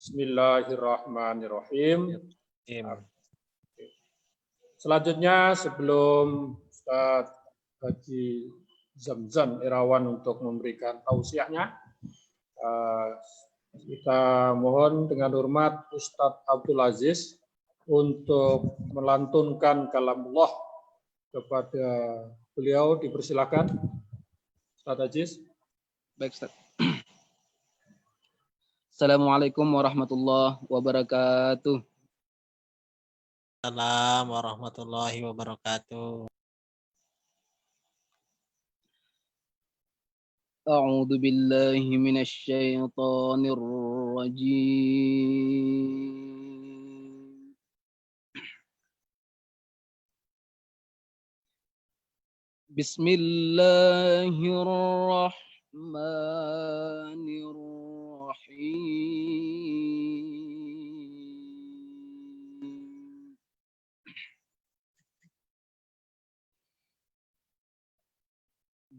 Bismillahirrahmanirrahim. Selanjutnya sebelum Ustadz Haji Zamzam Irawan untuk memberikan tausiahnya, kita mohon dengan hormat Ustadz Abdul Aziz untuk melantunkan kalamullah kepada beliau. Dipersilakan Ustadz Aziz. Baik, Ustadz. Assalamualaikum warahmatullahi wabarakatuh. Assalamualaikum warahmatullahi wabarakatuh. A'udzu billahi minasy syaithanir rajim. Bismillahirrahmanirrahim.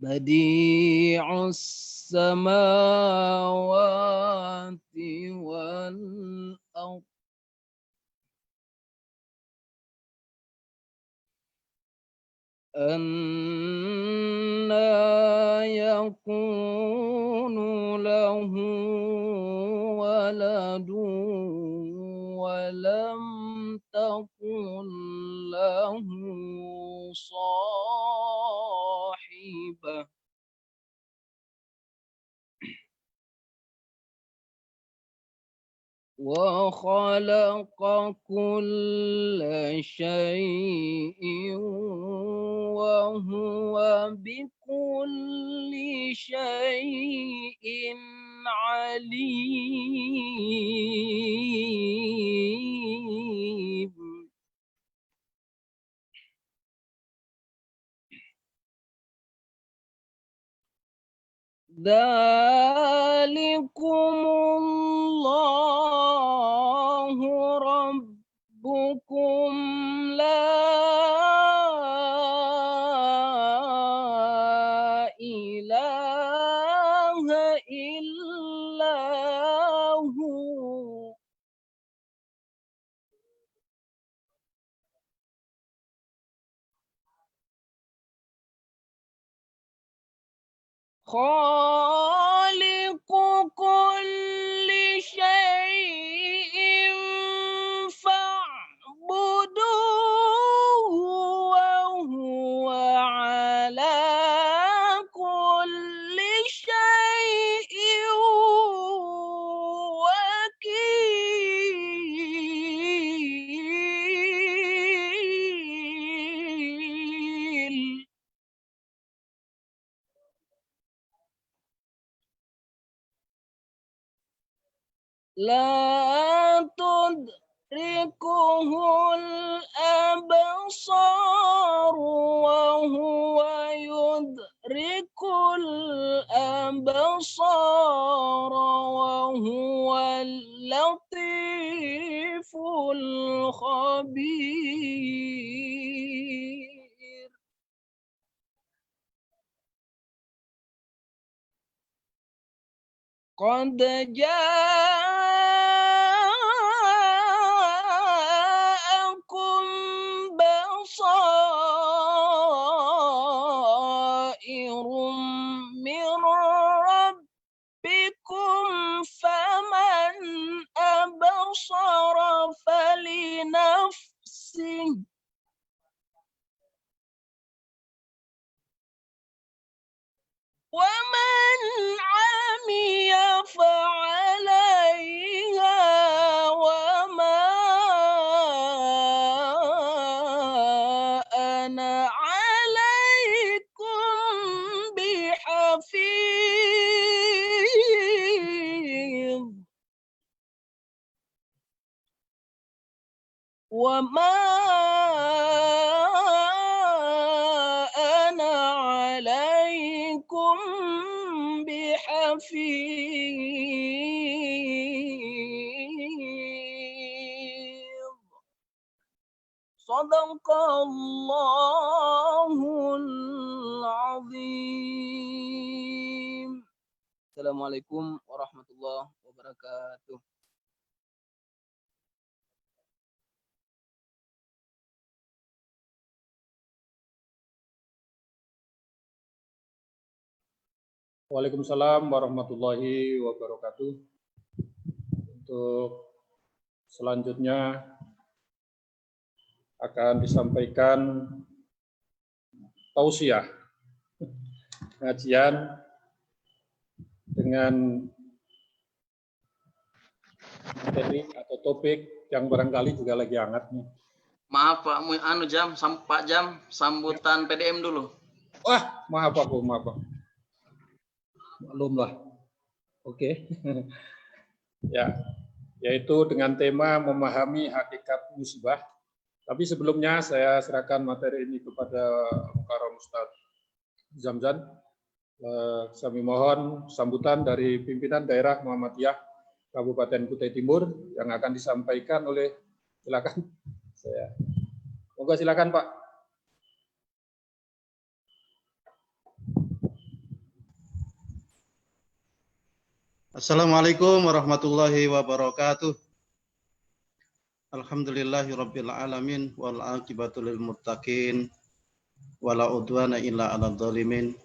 Badi'us samawati wal ardh anna yakunu lahu waladun wa lam takun lahu sahibah wa khalaqa kulla syai'in wa huwa bikulli syai'in alim. Dzalikumullahu rabbukum la ilaha illahu khaliqu kulli syai'in fa'buduhu wa huwa ala kulli syai'in wakil. La tudrikuhul absar wa huwa yudrikul absar wa huwa latiful khabir. Qad ja'akum basairum min rabbikum faman absara falinafsihi ومن عمي فعليها وما أنا عليكم بحفيظ وما أنا عليكم بحفيظ. Sadaqallahul azim. Assalamualaikum warahmatullahi wabarakatuh. Waalaikumsalam warahmatullahi wabarakatuh. Untuk selanjutnya akan disampaikan tausiah pengajian dengan materi atau topik yang barangkali juga lagi hangat nih. Maaf Pak, Pak Jam, sambutan PDM dulu. Wah, maaf aku. Maklum lah. Oke. Ya, yaitu dengan tema memahami hakikat musibah. Tapi sebelumnya saya serahkan materi ini kepada Mukarram Ustadz Zamzan. Kami mohon sambutan dari pimpinan daerah Muhammadiyah Kabupaten Kutai Timur yang akan disampaikan oleh, silakan saya. Moga silakan Pak. Assalamualaikum warahmatullahi wabarakatuh. Alhamdulillahirabbil alamin wal aqibatu lil muttaqin wala udwana illa 'alal zalimin.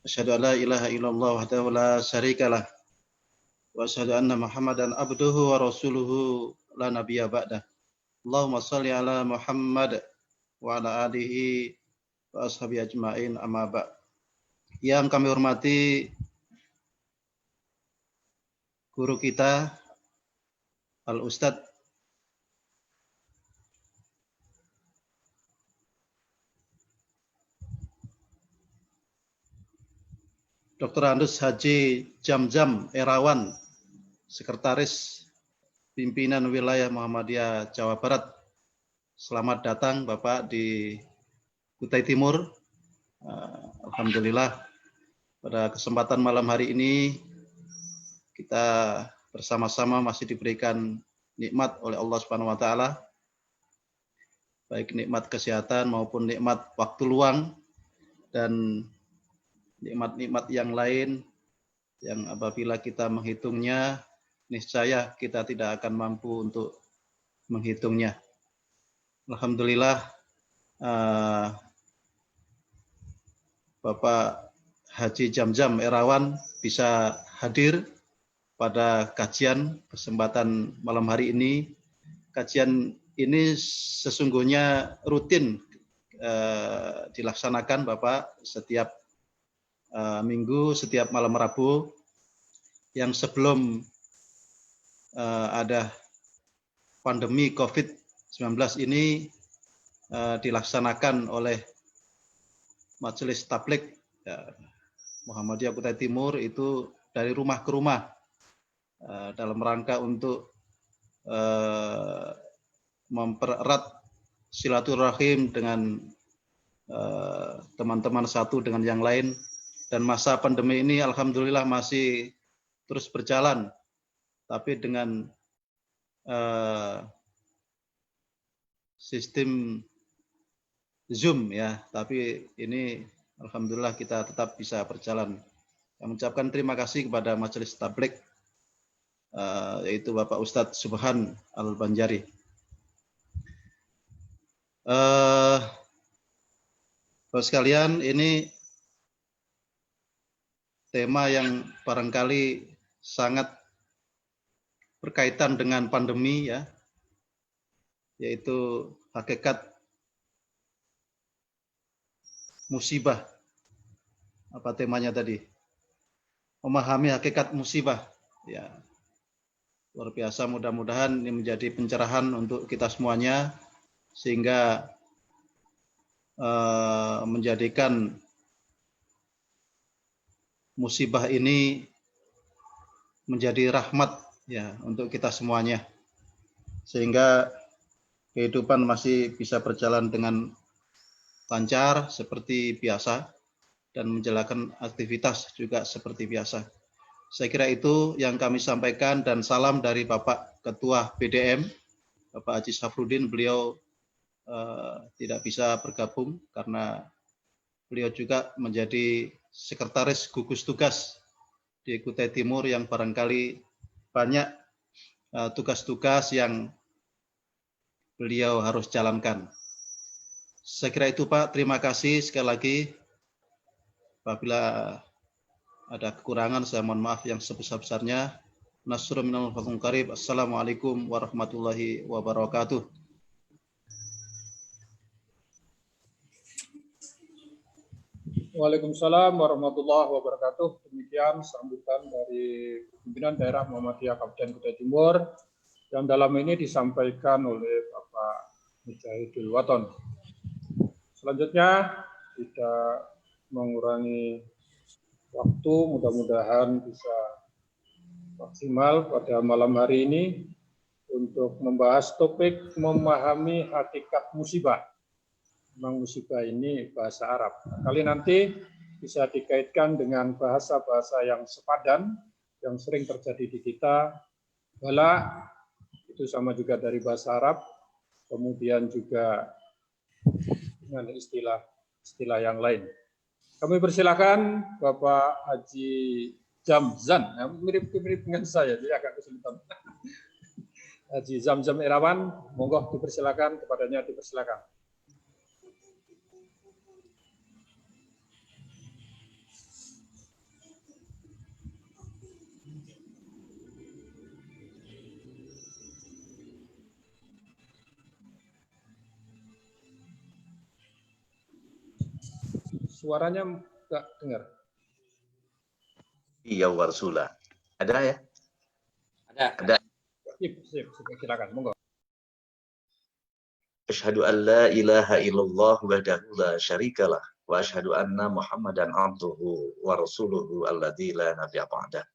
Asyhadu an la ilaha illallah wahdahu la syarikalah wa asyhadu anna Muhammadan abduhu wa rasuluhu la nabiyya ba'dah. Allahumma shalli ala Muhammad wa ala alihi wa ashabi ajmain amma ba'd. Yang kami hormati guru kita Al-Ustadz Dr. Andus Haji Jamzam Erawan, Sekretaris Pimpinan Wilayah Muhammadiyah Jawa Barat. Selamat datang Bapak di Kutai Timur. Alhamdulillah pada kesempatan malam hari ini kita bersama-sama masih diberikan nikmat oleh Allah Subhanahu wa taala, baik nikmat kesehatan maupun nikmat waktu luang dan nikmat-nikmat yang lain yang apabila kita menghitungnya niscaya kita tidak akan mampu untuk menghitungnya. Alhamdulillah Bapak Haji Jamzam Erawan bisa hadir pada kajian kesempatan malam hari ini. Kajian ini sesungguhnya rutin dilaksanakan Bapak setiap minggu, setiap malam Rabu, yang sebelum ada pandemi COVID-19 ini dilaksanakan oleh Majelis Tabligh Muhammadiyah Kutai Timur itu dari rumah ke rumah dalam rangka untuk mempererat silaturahim dengan teman-teman satu dengan yang lain. Dan masa pandemi ini alhamdulillah masih terus berjalan, tapi dengan sistem Zoom ya, tapi ini alhamdulillah kita tetap bisa berjalan. Saya mengucapkan terima kasih kepada Majelis Tabligh yaitu Bapak Ustadz Subhan Al-Banjari. Bapak sekalian, ini tema yang barangkali sangat berkaitan dengan pandemi ya, yaitu hakikat musibah. Apa temanya tadi? Memahami hakikat musibah. Ya, luar biasa. Mudah-mudahan ini menjadi pencerahan untuk kita semuanya sehingga menjadikan musibah ini menjadi rahmat ya untuk kita semuanya, sehingga kehidupan masih bisa berjalan dengan lancar seperti biasa dan menjalankan aktivitas juga seperti biasa. Saya kira itu yang kami sampaikan, dan salam dari Bapak Ketua PDM Bapak Haji Safruddin. Beliau tidak bisa bergabung karena beliau juga menjadi sekretaris gugus tugas di Kutai Timur yang barangkali banyak tugas-tugas yang beliau harus jalankan. Saya kira itu Pak, terima kasih sekali lagi. Apabila ada kekurangan saya mohon maaf yang sebesar-besarnya. Nasrul minal fathun qarib. Assalamualaikum warahmatullahi wabarakatuh. Waalaikumsalam warahmatullahi wabarakatuh. Demikian sambutan dari pimpinan daerah Muhammadiyah Kabupaten Kutai Timur yang dalam ini disampaikan oleh Bapak Mujahidul Waton. Selanjutnya tidak mengurangi waktu, mudah-mudahan bisa maksimal pada malam hari ini untuk membahas topik memahami hakikat musibah. Memang musibah ini bahasa Arab. Kali nanti bisa dikaitkan dengan bahasa-bahasa yang sepadan, yang sering terjadi di kita. Bala, itu sama juga dari bahasa Arab. Kemudian juga dengan istilah yang lain. Kami persilakan Bapak Haji Zamzam, mirip-mirip dengan saya, jadi agak kesulitan. Haji Zamzam Irawan, monggo dipersilakan, kepadanya dipersilakan. Suaranya enggak dengar. Iya warsula. Ada ya? Ada. Sip, silakan, monggo. Asyhadu an la ilaha illallah wahdahu la syarikalah wa asyhadu anna Muhammadan abduhu wa rasuluhu alladzi la nabiyya ba'dah.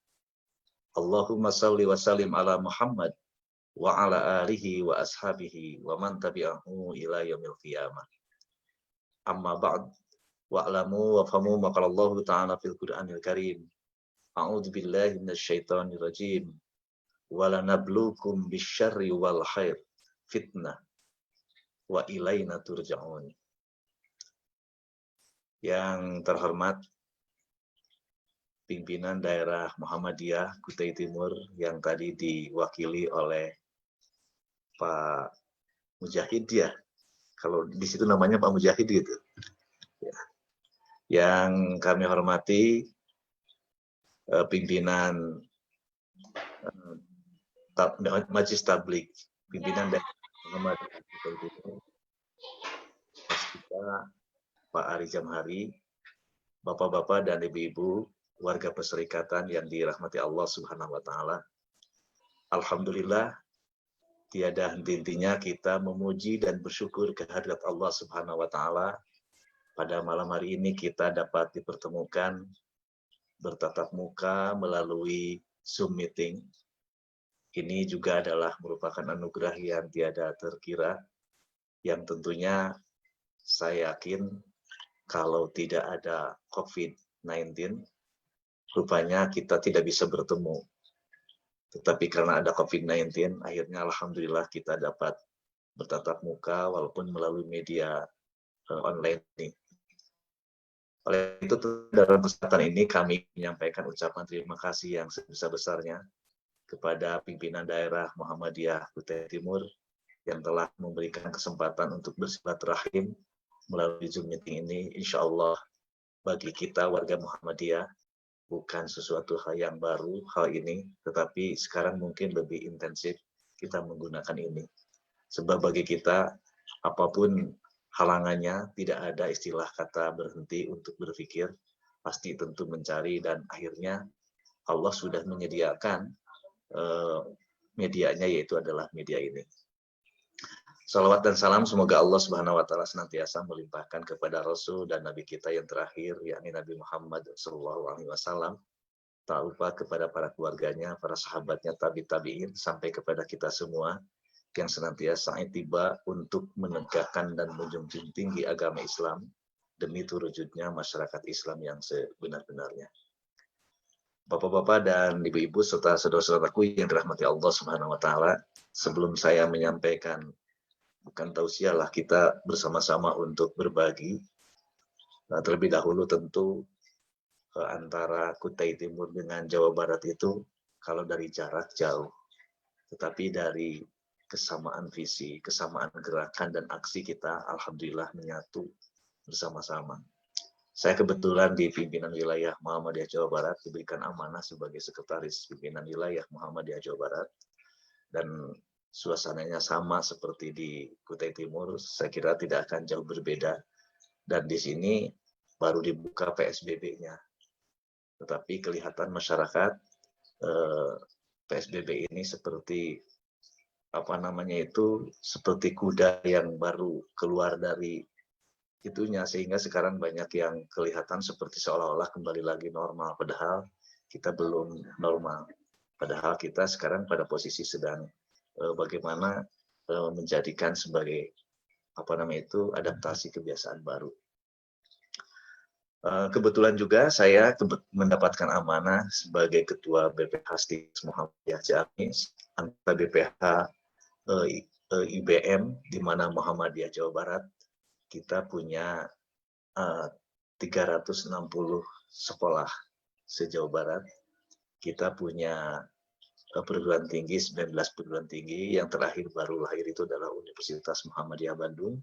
Allahumma shalli wa sallim ala Muhammad wa ala alihi wa ashabihi wa man tabi'ahu ila yaumil qiyamah. Amma ba'd. Wa'lamu wa fahamu maqala Allah ta'ala fil Qur'anil Karim. A'udzu billahi minasyaitonir rajim. Wala nabluukum bisyarri wal khair fitnah wa ilaina turja'un. Yang terhormat pimpinan daerah Muhammadiyah Kutai Timur yang tadi diwakili oleh Pak Mujahid ya. Kalau di situ namanya Pak Mujahid gitu. Ya. Yang kami hormati pimpinan Majelis Tabligh, pimpinan daerah Muhammadiyah Kutai Timur, Pak Ari Jamhari, bapak-bapak dan ibu-ibu warga perserikatan yang dirahmati Allah Subhanahu wa taala. Alhamdulillah, tiada henti-hentinya kita memuji dan bersyukur kehadirat Allah Subhanahu wa taala. Pada malam hari ini kita dapat dipertemukan bertatap muka melalui Zoom meeting. Ini juga adalah merupakan anugerah yang tiada terkira, yang tentunya saya yakin kalau tidak ada COVID-19, rupanya kita tidak bisa bertemu. Tetapi karena ada COVID-19, akhirnya alhamdulillah kita dapat bertatap muka walaupun melalui media online ini. Oleh itu, dalam kesempatan ini kami menyampaikan ucapan terima kasih yang sebesar-besarnya kepada pimpinan daerah Muhammadiyah Kutai Timur yang telah memberikan kesempatan untuk bersilaturahim melalui Zoom meeting ini. Insya Allah bagi kita warga Muhammadiyah bukan sesuatu hal yang baru hal ini, tetapi sekarang mungkin lebih intensif kita menggunakan ini. Sebab bagi kita apapun halangannya, tidak ada istilah kata berhenti untuk berpikir, pasti tentu mencari, dan akhirnya Allah sudah menyediakan medianya, yaitu adalah media ini. Salawat dan salam semoga Allah Subhanahu wa taala senantiasa melimpahkan kepada Rasul dan Nabi kita yang terakhir, yakni Nabi Muhammad SAW. Tak lupa kepada para keluarganya, para sahabatnya, tabi'in, sampai kepada kita semua yang senantiasa tiba untuk menegakkan dan menjunjung tinggi agama Islam demi terwujudnya masyarakat Islam yang sebenar-benarnya. Bapak-bapak dan ibu-ibu serta saudara-saudaraku yang dirahmati Allah Subhanahu wa taala, sebelum saya menyampaikan bukan tausiah lah, kita bersama-sama untuk berbagi. Nah, terlebih dahulu tentu antara Kutai Timur dengan Jawa Barat itu kalau dari jarak jauh, tetapi dari kesamaan visi, kesamaan gerakan dan aksi kita alhamdulillah menyatu bersama-sama. Saya kebetulan di pimpinan wilayah Muhammadiyah Jawa Barat diberikan amanah sebagai sekretaris pimpinan wilayah Muhammadiyah Jawa Barat, dan suasananya sama seperti di Kutai Timur. Saya kira tidak akan jauh berbeda, dan di sini baru dibuka PSBB-nya, tetapi kelihatan masyarakat PSBB ini seperti seperti kuda yang baru keluar dari itunya, sehingga sekarang banyak yang kelihatan seperti seolah-olah kembali lagi normal, padahal kita belum normal. Padahal kita sekarang pada posisi sedang bagaimana menjadikan sebagai adaptasi kebiasaan baru. Kebetulan juga saya mendapatkan amanah sebagai Ketua BPH STIKS Muhammadiyah Ciamis, anggota BPH IBM, di mana Muhammadiyah Jawa Barat kita punya 360 sekolah se-Jawa Barat. Kita punya perguruan tinggi, 19 perguruan tinggi. Yang terakhir baru lahir itu adalah Universitas Muhammadiyah Bandung,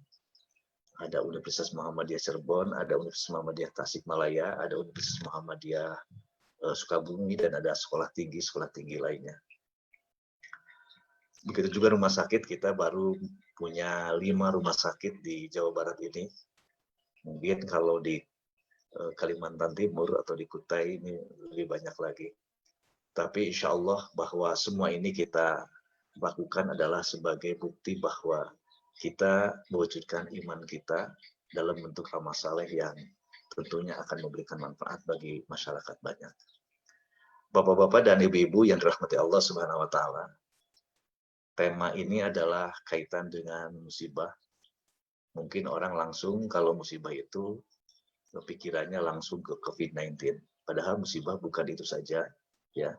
ada Universitas Muhammadiyah Cirebon, ada Universitas Muhammadiyah Tasikmalaya, ada Universitas Muhammadiyah Sukabumi, dan ada sekolah tinggi lainnya. Begitu juga rumah sakit, kita baru punya 5 rumah sakit di Jawa Barat ini. Mungkin kalau di Kalimantan Timur atau di Kutai ini lebih banyak lagi. Tapi insya Allah bahwa semua ini kita lakukan adalah sebagai bukti bahwa kita mewujudkan iman kita dalam bentuk amal saleh yang tentunya akan memberikan manfaat bagi masyarakat banyak. Bapak-bapak dan ibu-ibu yang dirahmati Allah Subhanahu wa taala, tema ini adalah kaitan dengan musibah. Mungkin orang langsung kalau musibah itu pikirannya langsung ke COVID-19. Padahal musibah bukan itu saja, ya.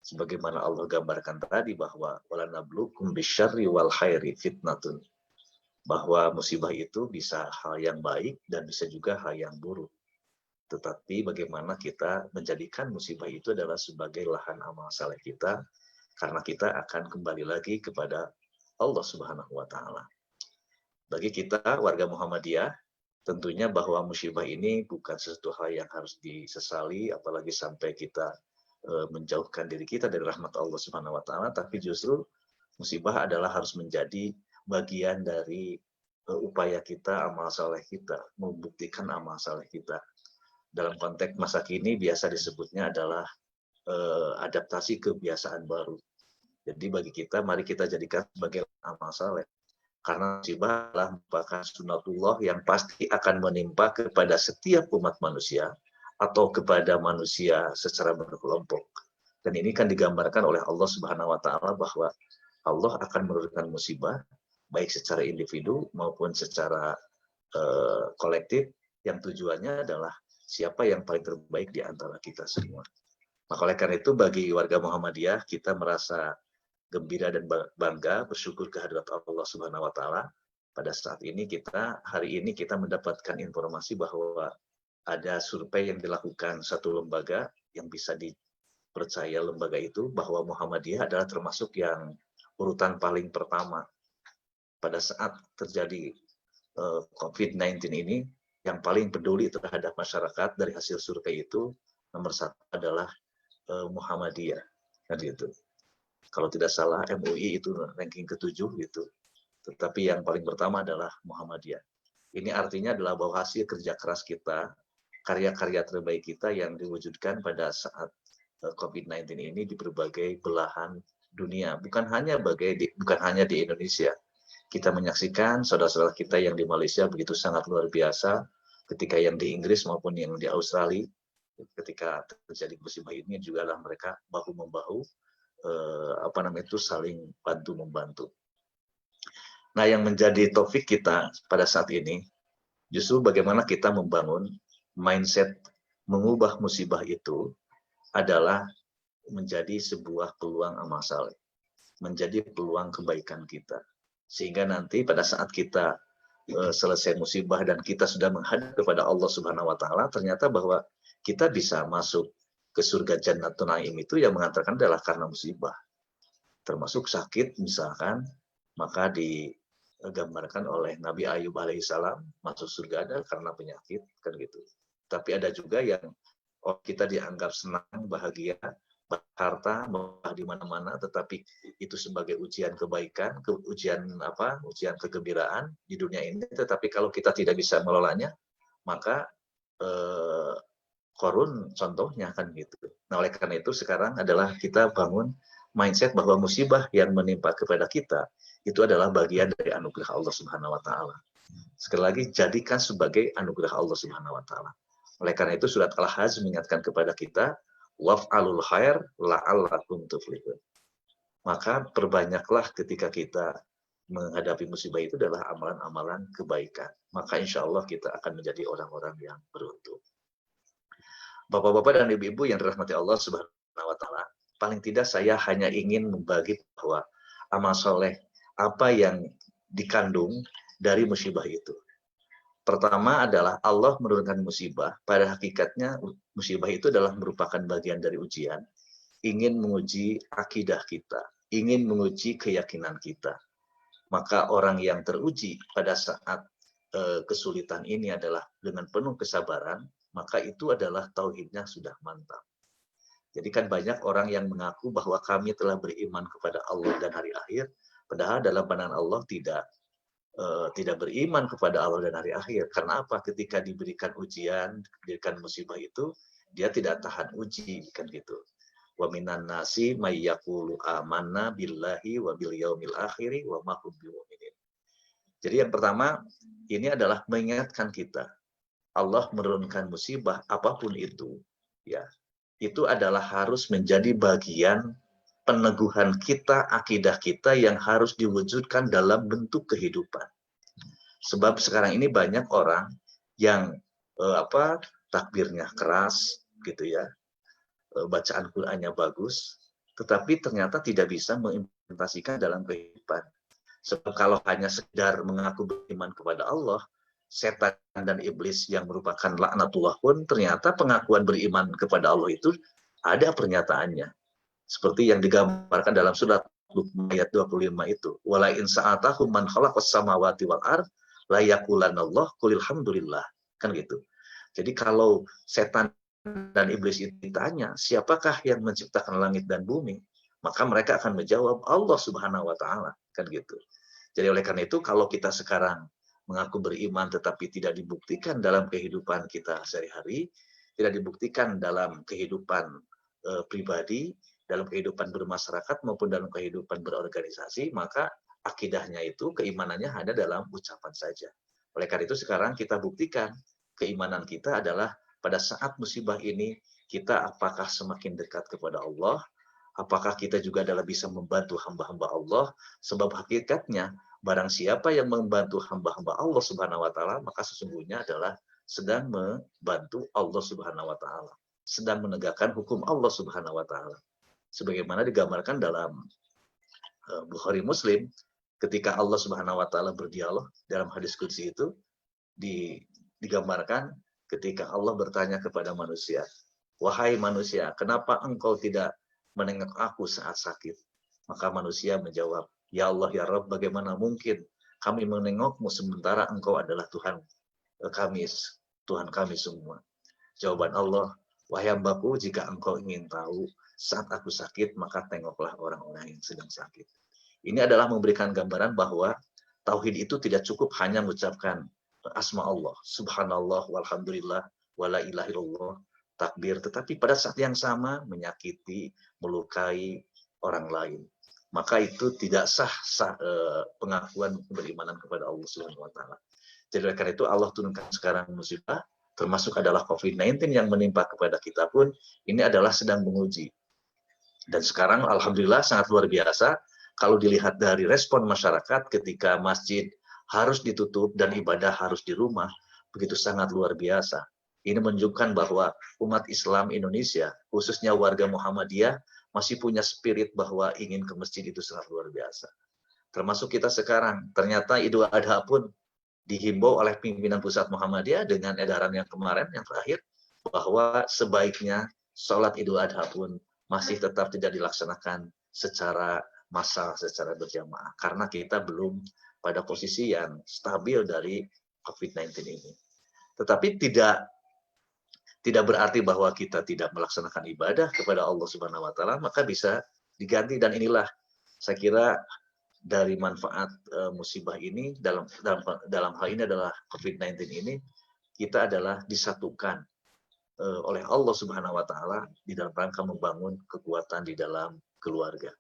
Sebagaimana Allah gambarkan tadi bahwa walanablukum bisyarri wal khairi fitnatun. Bahwa musibah itu bisa hal yang baik dan bisa juga hal yang buruk. Tetapi bagaimana kita menjadikan musibah itu adalah sebagai lahan amal saleh kita, karena kita akan kembali lagi kepada Allah Subhanahu wa taala. Bagi kita warga Muhammadiyah, tentunya bahwa musibah ini bukan sesuatu hal yang harus disesali, apalagi sampai kita menjauhkan diri kita dari rahmat Allah Subhanahu wa taala, tapi justru musibah adalah harus menjadi bagian dari upaya kita, amal saleh kita, membuktikan amal saleh kita. Dalam konteks masa kini biasa disebutnya adalah adaptasi kebiasaan baru. Jadi bagi kita, mari kita jadikan sebagai amal saleh. Karena musibah adalah merupakan sunatullah yang pasti akan menimpa kepada setiap umat manusia atau kepada manusia secara berkelompok. Dan ini kan digambarkan oleh Allah Subhanahu wa taala bahwa Allah akan menurunkan musibah baik secara individu maupun secara kolektif, yang tujuannya adalah siapa yang paling terbaik di antara kita semua. Maka oleh karena itu bagi warga Muhammadiyah, kita merasa gembira dan bangga, bersyukur kehadirat Allah Subhanahu wa taala. Pada saat ini hari ini kita mendapatkan informasi bahwa ada survei yang dilakukan satu lembaga yang bisa dipercaya lembaga itu, bahwa Muhammadiyah adalah termasuk yang urutan paling pertama pada saat terjadi COVID-19 ini. Yang paling peduli terhadap masyarakat dari hasil survei itu nomor 1 adalah Muhammadiyah, kan gitu. Kalau tidak salah MUI itu ranking ke-7 gitu. Tetapi yang paling pertama adalah Muhammadiyah. Ini artinya adalah bahwa hasil kerja keras kita, karya-karya terbaik kita yang diwujudkan pada saat COVID-19 ini di berbagai belahan dunia. Bukan hanya di Indonesia. Kita menyaksikan saudara-saudara kita yang di Malaysia begitu sangat luar biasa, ketika yang di Inggris maupun yang di Australia, ketika terjadi musibah ini juga lah mereka bahu-membahu, saling bantu-membantu. Nah, yang menjadi topik kita pada saat ini, justru bagaimana kita membangun mindset mengubah musibah itu adalah menjadi sebuah peluang amal saleh, menjadi peluang kebaikan kita. Sehingga nanti pada saat kita selesai musibah dan kita sudah menghadap kepada Allah Subhanahu wa taala, ternyata bahwa kita bisa masuk ke surga Jannatun Naim itu yang mengatakan adalah karena musibah. Termasuk sakit misalkan, maka digambarkan oleh Nabi Ayub alaihissalam masuk surga adalah karena penyakit, kan gitu. Tapi ada juga yang kita dianggap senang, bahagia, harta, mewah di mana-mana, tetapi itu sebagai ujian kebaikan, ujian kegembiraan di dunia ini. Tetapi kalau kita tidak bisa melolanya, maka Korun contohnya kan gitu. Nah, oleh karena itu sekarang adalah kita bangun mindset bahwa musibah yang menimpa kepada kita itu adalah bagian dari anugerah Allah Subhanahu wa taala. Sekali lagi, jadikan sebagai anugerah Allah Subhanahu wa taala. Oleh karena itu surat Al-Hajj mengingatkan kepada kita, waf'alul khair la'allakum tuflihun. Maka perbanyaklah ketika kita menghadapi musibah itu adalah amalan-amalan kebaikan. Maka insya Allah kita akan menjadi orang-orang yang beruntung. Bapak-bapak dan ibu-ibu yang dirahmati Allah Subhanahu wa taala, paling tidak saya hanya ingin membagi bahwa amal soleh apa yang dikandung dari musibah itu. Pertama adalah Allah menurunkan musibah. Pada hakikatnya musibah itu adalah merupakan bagian dari ujian, ingin menguji akidah kita, ingin menguji keyakinan kita. Maka orang yang teruji pada saat kesulitan ini adalah dengan penuh kesabaran, maka itu adalah tauhidnya sudah mantap. Jadi kan banyak orang yang mengaku bahwa kami telah beriman kepada Allah dan hari akhir, padahal dalam pandangan Allah tidak beriman kepada Allah dan hari akhir. Karena apa? Ketika diberikan ujian, diberikan musibah itu, dia tidak tahan uji, kan gitu. Wa minan nasi may yaqulu amanna billahi wa bil yaumil akhiri wa ma hum bimu'minin. Jadi yang pertama, ini adalah mengingatkan kita, Allah menurunkan musibah apapun itu, ya, itu adalah harus menjadi bagian peneguhan kita, akidah kita yang harus diwujudkan dalam bentuk kehidupan. Sebab sekarang ini banyak orang yang takbirnya keras, gitu ya, bacaan Qur'annya bagus, tetapi ternyata tidak bisa mengimplementasikan dalam kehidupan. Sebab kalau hanya sekedar mengaku beriman kepada Allah, setan dan iblis yang merupakan laknatullah pun ternyata pengakuan beriman kepada Allah itu ada pernyataannya. Seperti yang digambarkan dalam surat Luqman ayat 25 itu. Wala in sa'atahum man khalaqas samawati wal ard la yaqulanallah qul alhamdulillah. Kan gitu. Jadi kalau setan dan iblis itu ditanya, siapakah yang menciptakan langit dan bumi? Maka mereka akan menjawab Allah Subhanahu wa taala, kan gitu. Jadi oleh karena itu kalau kita sekarang mengaku beriman tetapi tidak dibuktikan dalam kehidupan kita sehari-hari, tidak dibuktikan dalam kehidupan pribadi, dalam kehidupan bermasyarakat maupun dalam kehidupan berorganisasi, maka akidahnya itu, keimanannya ada dalam ucapan saja. Oleh karena itu sekarang kita buktikan keimanan kita adalah pada saat musibah ini kita apakah semakin dekat kepada Allah, apakah kita juga adalah bisa membantu hamba-hamba Allah, sebab hakikatnya barang siapa yang membantu hamba-hamba Allah Subhanahu wa taala, maka sesungguhnya adalah sedang membantu Allah Subhanahu wa taala, sedang menegakkan hukum Allah Subhanahu wa taala. Sebagaimana digambarkan dalam Bukhari Muslim, ketika Allah Subhanahu wa taala berdialog dalam hadis qudsi itu digambarkan ketika Allah bertanya kepada manusia, "Wahai manusia, kenapa engkau tidak menengok aku saat sakit?" Maka manusia menjawab, "Ya Allah, ya Rabb, bagaimana mungkin kami menengokmu sementara engkau adalah Tuhan kami semua." Jawaban Allah, "Wahai hambaku, jika engkau ingin tahu saat aku sakit, maka tengoklah orang-orang yang sedang sakit." Ini adalah memberikan gambaran bahwa tauhid itu tidak cukup hanya mengucapkan asma Allah, subhanallah, walhamdulillah, wala ilaha illallah, takbir, tetapi pada saat yang sama menyakiti, melukai orang lain. Maka itu tidak sah pengakuan berimanan kepada Allah Subhanahu wa taala. Jadi oleh karena itu Allah turunkan sekarang musibah, termasuk adalah COVID-19 yang menimpa kepada kita pun, ini adalah sedang menguji. Dan sekarang alhamdulillah sangat luar biasa kalau dilihat dari respon masyarakat ketika masjid harus ditutup dan ibadah harus di rumah, begitu sangat luar biasa. Ini menunjukkan bahwa umat Islam Indonesia, khususnya warga Muhammadiyah, masih punya spirit bahwa ingin ke masjid itu sangat luar biasa. Termasuk kita sekarang, ternyata Idul Adha pun dihimbau oleh pimpinan pusat Muhammadiyah dengan edaran yang kemarin, yang terakhir, bahwa sebaiknya sholat Idul Adha pun masih tetap tidak dilaksanakan secara massal, secara berjamaah. Karena kita belum pada posisi yang stabil dari COVID-19 ini. Tetapi tidak tidak berarti bahwa kita tidak melaksanakan ibadah kepada Allah Subhanahu wa taala, maka bisa diganti. Dan inilah saya kira dari manfaat musibah ini dalam hal ini adalah COVID-19 ini, kita adalah disatukan oleh Allah Subhanahu wa taala di dalam rangka membangun kekuatan di dalam keluarga.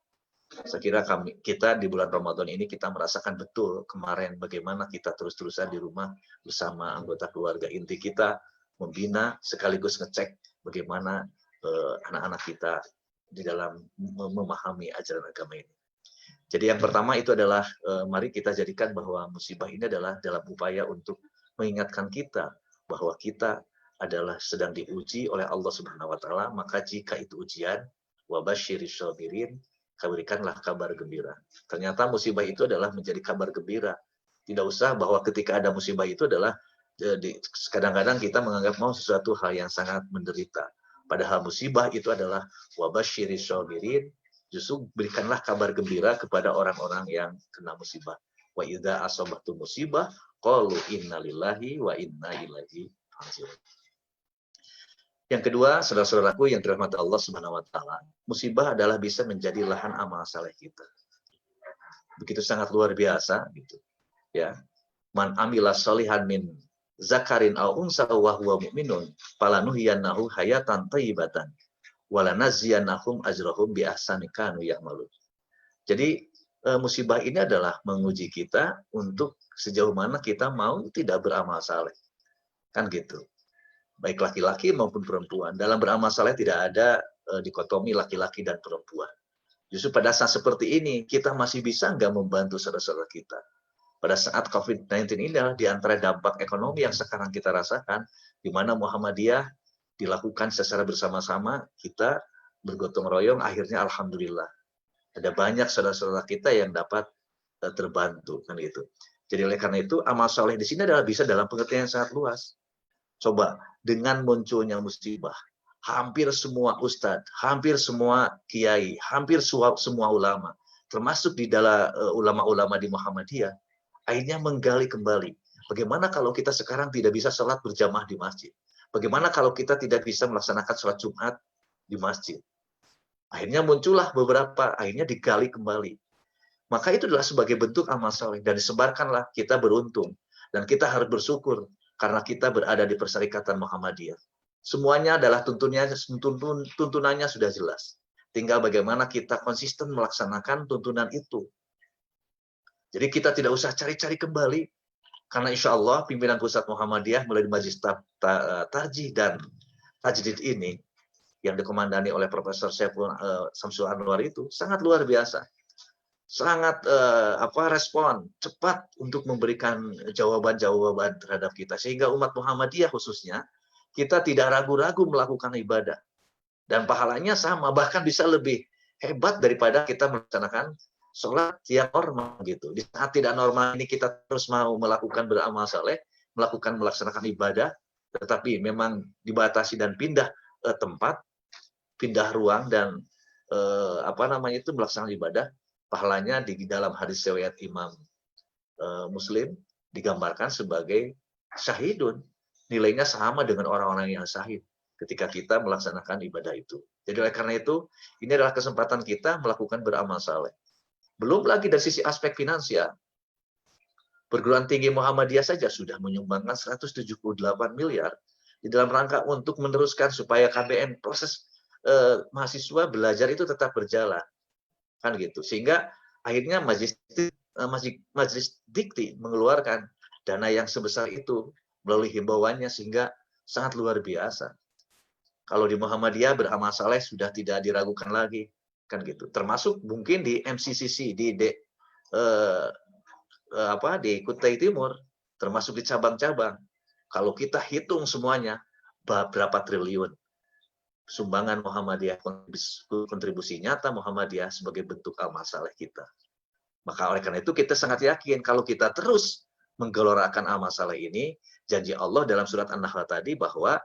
Saya kira kita di bulan Ramadan ini kita merasakan betul kemarin bagaimana kita terus-terusan di rumah bersama anggota keluarga inti kita, membina sekaligus ngecek bagaimana anak-anak kita di dalam memahami ajaran agama ini. Jadi yang pertama itu adalah mari kita jadikan bahwa musibah ini adalah dalam upaya untuk mengingatkan kita bahwa kita adalah sedang diuji oleh Allah Subhanahu wa taala, maka jika itu ujian, wa basyiris sabirin, berikanlah kabar gembira. Ternyata musibah itu adalah menjadi kabar gembira. Tidak usah bahwa ketika ada musibah itu adalah kadang-kadang kita menganggap mau sesuatu hal yang sangat menderita. Padahal musibah itu adalah wa basyiris sabirin, justru berikanlah kabar gembira kepada orang-orang yang kena musibah. Wa idza asabatu musibah qalu innalillahi wa inna ilaihi raji'un. Yang kedua, saudara-saudaraku yang dirahmati Allah Subhanahu wa taala, musibah adalah bisa menjadi lahan amal saleh kita. Begitu sangat luar biasa gitu. Ya. Man amila sholihan min zakarin aw unsa wa huwa mu'minun falanuhyiyannahu hayatan thayyibatan walanaziyannahum ajrahum bi ahsani kanu ya'malun. Jadi musibah ini adalah menguji kita untuk sejauh mana kita mau tidak beramal saleh. Kan gitu. Baik laki-laki maupun perempuan. Dalam beramal saleh tidak ada dikotomi laki-laki dan perempuan. Justru pada saat seperti ini, kita masih bisa nggak membantu saudara-saudara kita. Pada saat COVID-19 ini adalah di antara dampak ekonomi yang sekarang kita rasakan, di mana Muhammadiyah dilakukan secara bersama-sama, kita bergotong royong, akhirnya alhamdulillah. Ada banyak saudara-saudara kita yang dapat terbantu. Kan gitu. Jadi oleh karena itu, amal saleh di sini adalah bisa dalam pengertian yang sangat luas. Coba, dengan munculnya musibah, hampir semua ustadz, hampir semua kiai, hampir semua ulama, termasuk di dalam ulama-ulama di Muhammadiyah, akhirnya menggali kembali. Bagaimana kalau kita sekarang tidak bisa sholat berjamaah di masjid? Bagaimana kalau kita tidak bisa melaksanakan sholat Jumat di masjid? Akhirnya muncullah beberapa, akhirnya digali kembali. Maka itu adalah sebagai bentuk amal saleh, dan disebarkanlah, kita beruntung. Dan kita harus bersyukur, karena kita berada di Perserikatan Muhammadiyah. Semuanya adalah tuntunannya sudah jelas. Tinggal bagaimana kita konsisten melaksanakan tuntunan itu. Jadi kita tidak usah cari-cari kembali, karena insya Allah pimpinan pusat Muhammadiyah melalui Majelis Tarjih dan Tajdid ini, yang dikomandani oleh Profesor Saiful Samsul Anwar itu sangat luar biasa. Sangat respon cepat untuk memberikan jawaban-jawaban terhadap kita, sehingga umat Muhammadiyah khususnya kita tidak ragu-ragu melakukan ibadah dan pahalanya sama, bahkan bisa lebih hebat daripada kita melaksanakan sholat yang normal gitu. Di saat tidak normal ini kita terus mau melakukan beramal saleh, melaksanakan ibadah, tetapi memang dibatasi dan pindah tempat, pindah ruang dan melaksanakan ibadah. Pahalanya di dalam hadis riwayat Imam Muslim digambarkan sebagai syahidun. Nilainya sama dengan orang-orang yang syahid ketika kita melaksanakan ibadah itu. Jadi oleh karena itu, ini adalah kesempatan kita melakukan beramal saleh. Belum lagi dari sisi aspek finansial. Perguruan tinggi Muhammadiyah saja sudah menyumbangkan 178 miliar di dalam rangka untuk meneruskan supaya KBM proses mahasiswa belajar itu tetap berjalan. Kan gitu, sehingga akhirnya Majelis Dikti mengeluarkan dana yang sebesar itu melalui himbauannya, sehingga sangat luar biasa. Kalau di Muhammadiyah beramal saleh sudah tidak diragukan lagi, kan gitu. Termasuk mungkin di MCCC di Kutai Timur, termasuk di cabang-cabang. Kalau kita hitung semuanya berapa triliun sumbangan Muhammadiyah, kontribusi nyata Muhammadiyah sebagai bentuk amal saleh kita. Maka oleh karena itu kita sangat yakin kalau kita terus menggelorakan amal saleh ini, janji Allah dalam surat An-Nahl tadi bahwa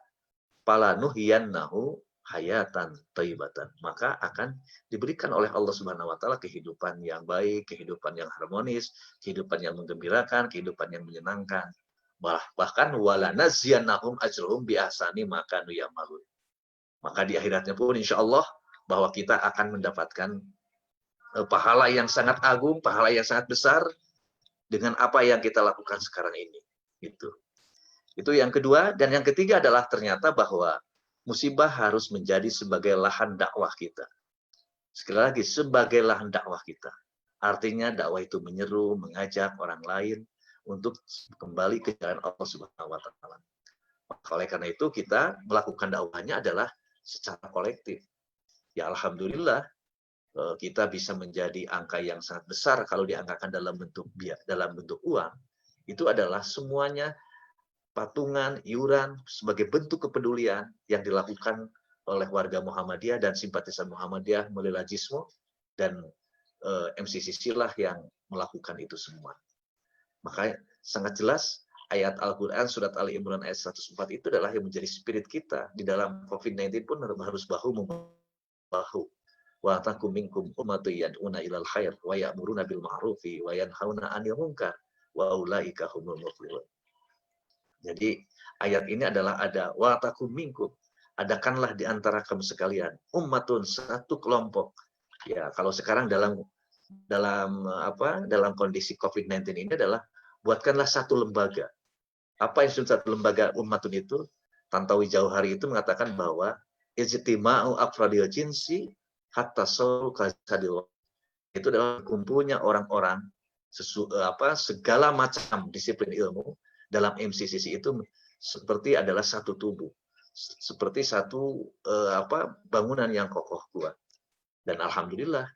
falanuhyiyannahu hayatan thayyibatan, maka akan diberikan oleh Allah Subhanahu wa taala kehidupan yang baik, kehidupan yang harmonis, kehidupan yang menggembirakan, kehidupan yang menyenangkan. bahkan wala naziyannahum ajrahum bi ahsani ma kanu ya'malun. Maka di akhiratnya pun insya Allah bahwa kita akan mendapatkan pahala yang sangat agung, pahala yang sangat besar dengan apa yang kita lakukan sekarang ini. Itu yang kedua. Dan yang ketiga adalah ternyata bahwa musibah harus menjadi sebagai lahan dakwah kita. Sekali lagi, sebagai lahan dakwah kita. Artinya dakwah itu menyeru, mengajak orang lain untuk kembali ke jalan Allah Subhanahu wa taala. Oleh karena itu kita melakukan dakwahnya adalah secara kolektif. Ya alhamdulillah kita bisa menjadi angka yang sangat besar kalau diangkakan dalam bentuk uang. Itu adalah semuanya patungan, iuran sebagai bentuk kepedulian yang dilakukan oleh warga Muhammadiyah dan simpatisan Muhammadiyah melalui Lajismo dan MCCC lah yang melakukan itu semua. Maka sangat jelas ayat Al-Quran surat Ali Imran ayat 104 itu adalah yang menjadi spirit kita. Di dalam COVID-19 pun harus bahu-membahu. Wa takum minkum ummatun yad'una ilal khair wa ya'muruna bil ma'rufi wa yanhauna 'anil munkar wa ulaika humul muflihun. Jadi ayat ini adalah ada wa takum minkum, adakanlah di antara kamu sekalian ummatun, satu kelompok. Ya, kalau sekarang dalam kondisi COVID-19 ini adalah buatkanlah satu lembaga. Apa yang satu lembaga ummatun itu? Tantawi Jauhari itu mengatakan bahwa ijtima'u afradil jinsi hatta sauru kasadil. Itu adalah kumpulnya orang-orang segala macam disiplin ilmu dalam MCCC itu seperti adalah satu tubuh, seperti satu bangunan yang kokoh kuat. Dan alhamdulillah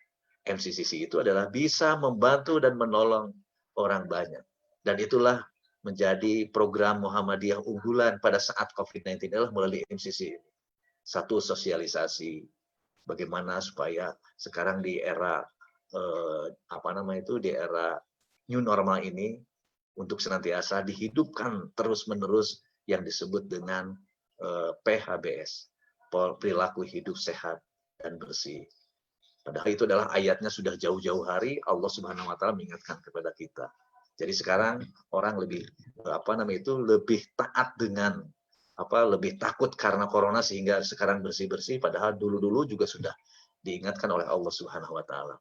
MCCC itu adalah bisa membantu dan menolong orang banyak. Dan itulah menjadi program Muhammadiyah unggulan pada saat COVID-19 adalah melalui MCCC. Satu, sosialisasi bagaimana supaya sekarang di era di era new normal ini untuk senantiasa dihidupkan terus-menerus yang disebut dengan PHBS, perilaku hidup sehat dan bersih. Padahal itu adalah ayatnya sudah jauh-jauh hari Allah Subhanahu wa taala mengingatkan kepada kita. Jadi sekarang orang lebih lebih taat dengan lebih takut karena corona sehingga sekarang bersih-bersih, padahal dulu-dulu juga sudah diingatkan oleh Allah Subhanahu wa taala.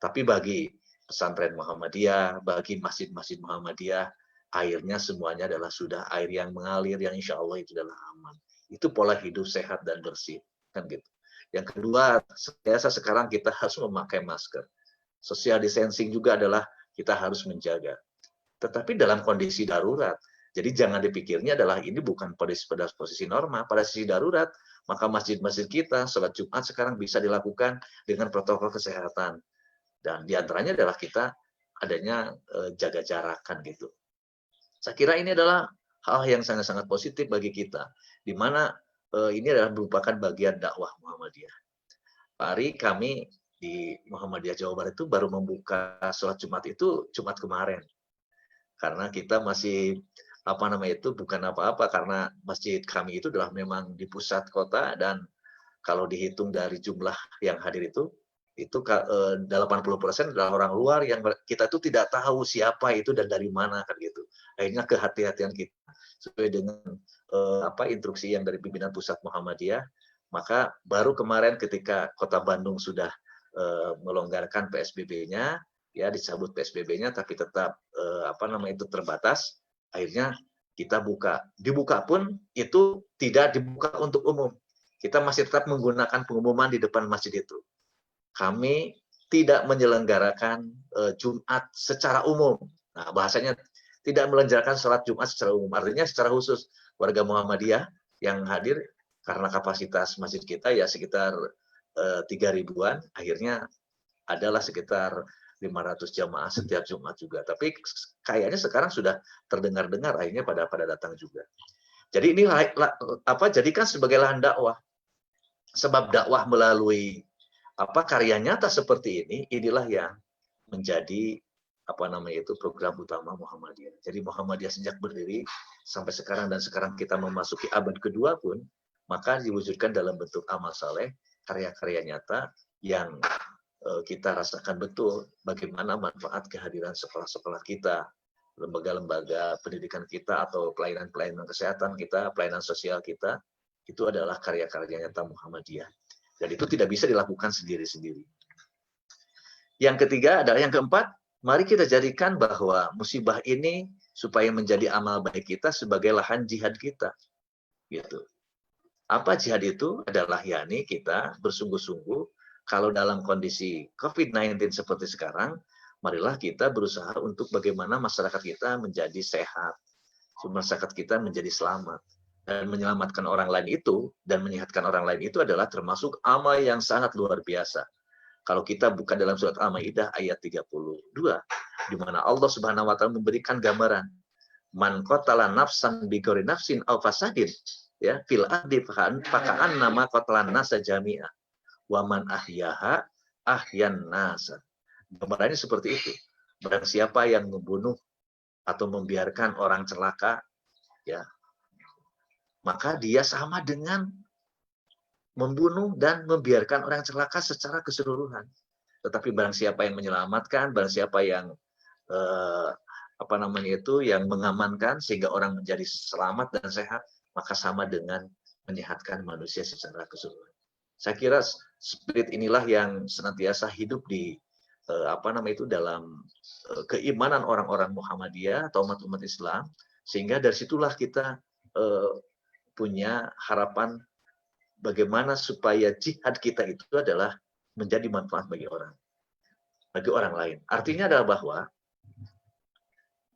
Tapi bagi pesantren Muhammadiyah, bagi masjid-masjid Muhammadiyah, airnya semuanya adalah sudah air yang mengalir yang insya Allah itu adalah aman. Itu pola hidup sehat dan bersih, kan gitu. Yang kedua, biasa sekarang kita harus memakai masker. Social distancing juga adalah kita harus menjaga. Tetapi dalam kondisi darurat. Jadi jangan dipikirnya adalah ini bukan pada posisi normal, pada sisi darurat, maka masjid-masjid kita sholat Jumat sekarang bisa dilakukan dengan protokol kesehatan. Dan diantaranya adalah kita adanya jaga jarak kan gitu. Saya kira ini adalah hal yang sangat-sangat positif bagi kita, di mana ini adalah merupakan bagian dakwah Muhammadiyah. Pak Ari, kami di Muhammadiyah Jawa Barat itu baru membuka sholat Jumat itu Jumat kemarin. Karena kita masih bukan apa-apa, karena masjid kami itu adalah memang di pusat kota, dan kalau dihitung dari jumlah yang hadir itu 80% adalah orang luar yang kita tuh tidak tahu siapa itu dan dari mana kan gitu. Akhirnya kehati-hatian kita sesuai dengan instruksi yang dari pimpinan pusat Muhammadiyah, maka baru kemarin ketika Kota Bandung sudah melonggarkan PSBB-nya, ya dicabut PSBB-nya tapi tetap terbatas, akhirnya kita dibuka pun itu tidak dibuka untuk umum. Kita masih tetap menggunakan pengumuman di depan masjid itu. Kami tidak menyelenggarakan Jumat secara umum. Nah, bahasanya tidak menyelenggarakan sholat Jumat secara umum. Artinya secara khusus warga Muhammadiyah yang hadir, karena kapasitas masjid kita ya sekitar 3.000-an, akhirnya adalah sekitar 500 jamaah setiap Jumat juga. Tapi kayaknya sekarang sudah terdengar-dengar akhirnya pada datang juga. Jadi ini jadikan sebagai lahan dakwah. Sebab dakwah melalui karya nyata seperti inilah yang menjadi program utama Muhammadiyah. Jadi Muhammadiyah sejak berdiri sampai sekarang, dan sekarang kita memasuki abad kedua pun, maka diwujudkan dalam bentuk amal saleh, karya-karya nyata yang kita rasakan betul bagaimana manfaat kehadiran sekolah-sekolah kita, lembaga-lembaga pendidikan kita atau pelayanan-pelayanan kesehatan kita, pelayanan sosial kita, itu adalah karya-karya nyata Muhammadiyah. Dan itu tidak bisa dilakukan sendiri-sendiri. Yang ketiga adalah yang keempat, mari kita jadikan bahwa musibah ini supaya menjadi amal baik kita sebagai lahan jihad kita. Gitu. Apa jihad itu? Adalah yakni kita bersungguh-sungguh kalau dalam kondisi COVID-19 seperti sekarang, marilah kita berusaha untuk bagaimana masyarakat kita menjadi sehat, masyarakat kita menjadi selamat. Dan menyelamatkan orang lain itu, dan menyehatkan orang lain itu adalah termasuk amal yang sangat luar biasa. Kalau kita buka dalam surat Al-Maidah ayat 32, di mana Allah Subhanahu wa taala memberikan gambaran, man qatala nafsan bighairi nafsin aw fasadin, ya, fil ardi faka'an nama qatalan nasa jami'a wa man ahyaha ahyan nasa. Gambarannya seperti itu. Barang siapa yang membunuh atau membiarkan orang celaka, ya, maka dia sama dengan membunuh dan membiarkan orang celaka secara keseluruhan. Tetapi barang siapa yang menyelamatkan, barang siapa yang yang mengamankan sehingga orang menjadi selamat dan sehat, maka sama dengan menyehatkan manusia secara keseluruhan. Saya kira spirit inilah yang senantiasa hidup di dalam keimanan orang-orang Muhammadiyah atau umat-umat Islam, sehingga dari situlah kita punya harapan bagaimana supaya jihad kita itu adalah menjadi manfaat bagi orang lain. Artinya adalah bahwa